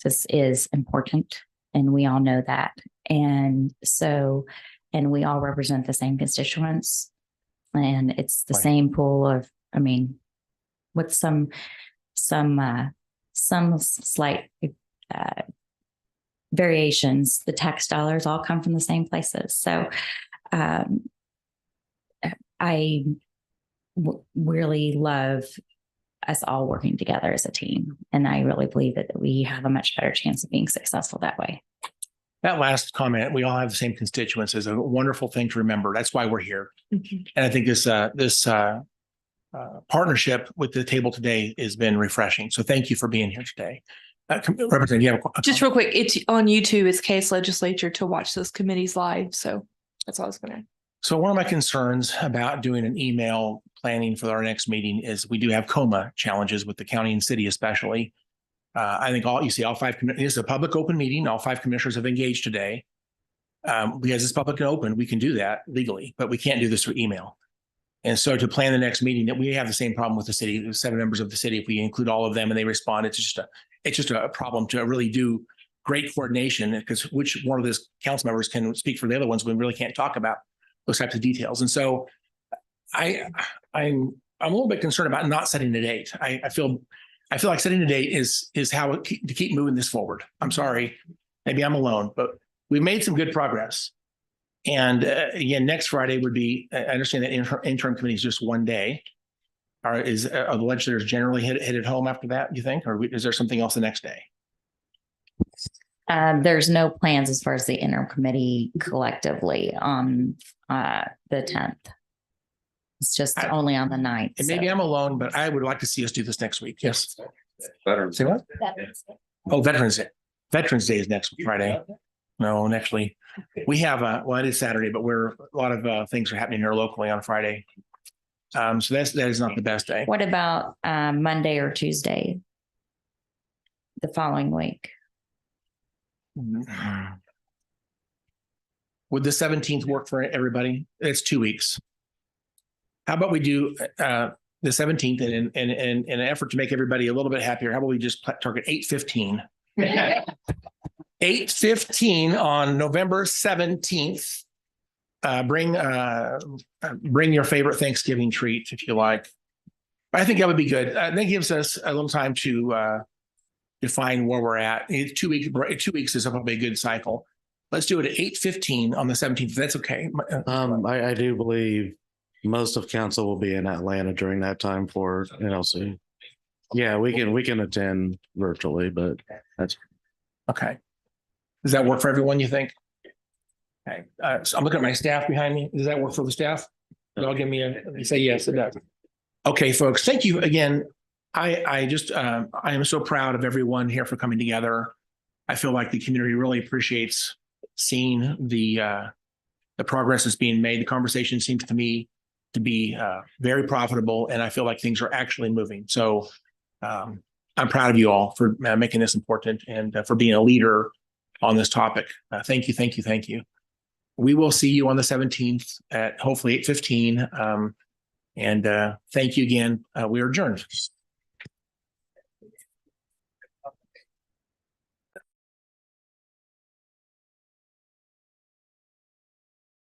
this is important and we all know that. And so, and we all represent the same constituents, and it's the same pool of, with some slight variations, the tax dollars all come from the same places. So I really love us all working together as a team. And I really believe that we have a much better chance of being successful that way. That last comment, we all have the same constituents, is a wonderful thing to remember. That's why we're here. Mm-hmm. And I think this partnership with the table today has been refreshing. So thank you for being here today. Representative, you have just real quick, it's on YouTube. It's Case Legislature to watch those committees live. So that's all I was going to. So one of my concerns about doing an email planning for our next meeting is we do have COMA challenges with the county and city, especially. I think all 5 this is a public open meeting. All 5 commissioners have engaged today. Because it's public and open, we can do that legally, but we can't do this through email. And so to plan the next meeting, that we have the same problem with the city, the 7 members of the city. If we include all of them and they respond, it's just a problem to really do great coordination, because which one of those council members can speak for the other ones when we really can't talk about those types of details. And so I'm a little bit concerned about not setting a date. I feel like setting a date is how to keep moving this forward. I'm sorry, maybe I'm alone, but we've made some good progress. And again, next Friday would be, I understand that interim committee is just one day. Are the legislators generally headed home after that, you think? Or is there something else the next day? There's no plans as far as the interim committee collectively on the 10th. It's just only on the 9th. And maybe I'm alone, but I would like to see us do this next week. Yes. Veterans. Say what? Oh, Veterans Day. Veterans Day is next Friday. No, actually, we have it is Saturday, but a lot of things are happening here locally on Friday. So that is not the best day. What about Monday or Tuesday the following week? Would the 17th work for everybody? It's 2 weeks. How about we do the 17th and in an effort to make everybody a little bit happier, how about we just target 8:15? 8:15 on November 17th. Bring your favorite Thanksgiving treat if you like. I think that would be good. That gives us a little time to define where we're at. 2 weeks. 2 weeks is probably a good cycle. Let's do it at 8:15 on the 17th. If that's okay. I do believe most of council will be in Atlanta during that time for NLC. Yeah, we can attend virtually, but that's okay. Does that work for everyone, you think? Okay. So I'm looking at my staff behind me. Does that work for the staff? They'll give me say yes, it does. Okay, folks, thank you again. I am so proud of everyone here for coming together. I feel like the community really appreciates seeing the progress that's being made. The conversation seems to me to be very profitable, and I feel like things are actually moving. So I'm proud of you all for making this important and for being a leader on this topic. Thank you, thank you, thank you. We will see you on the 17th at hopefully 8:15. And thank you again. We are adjourned.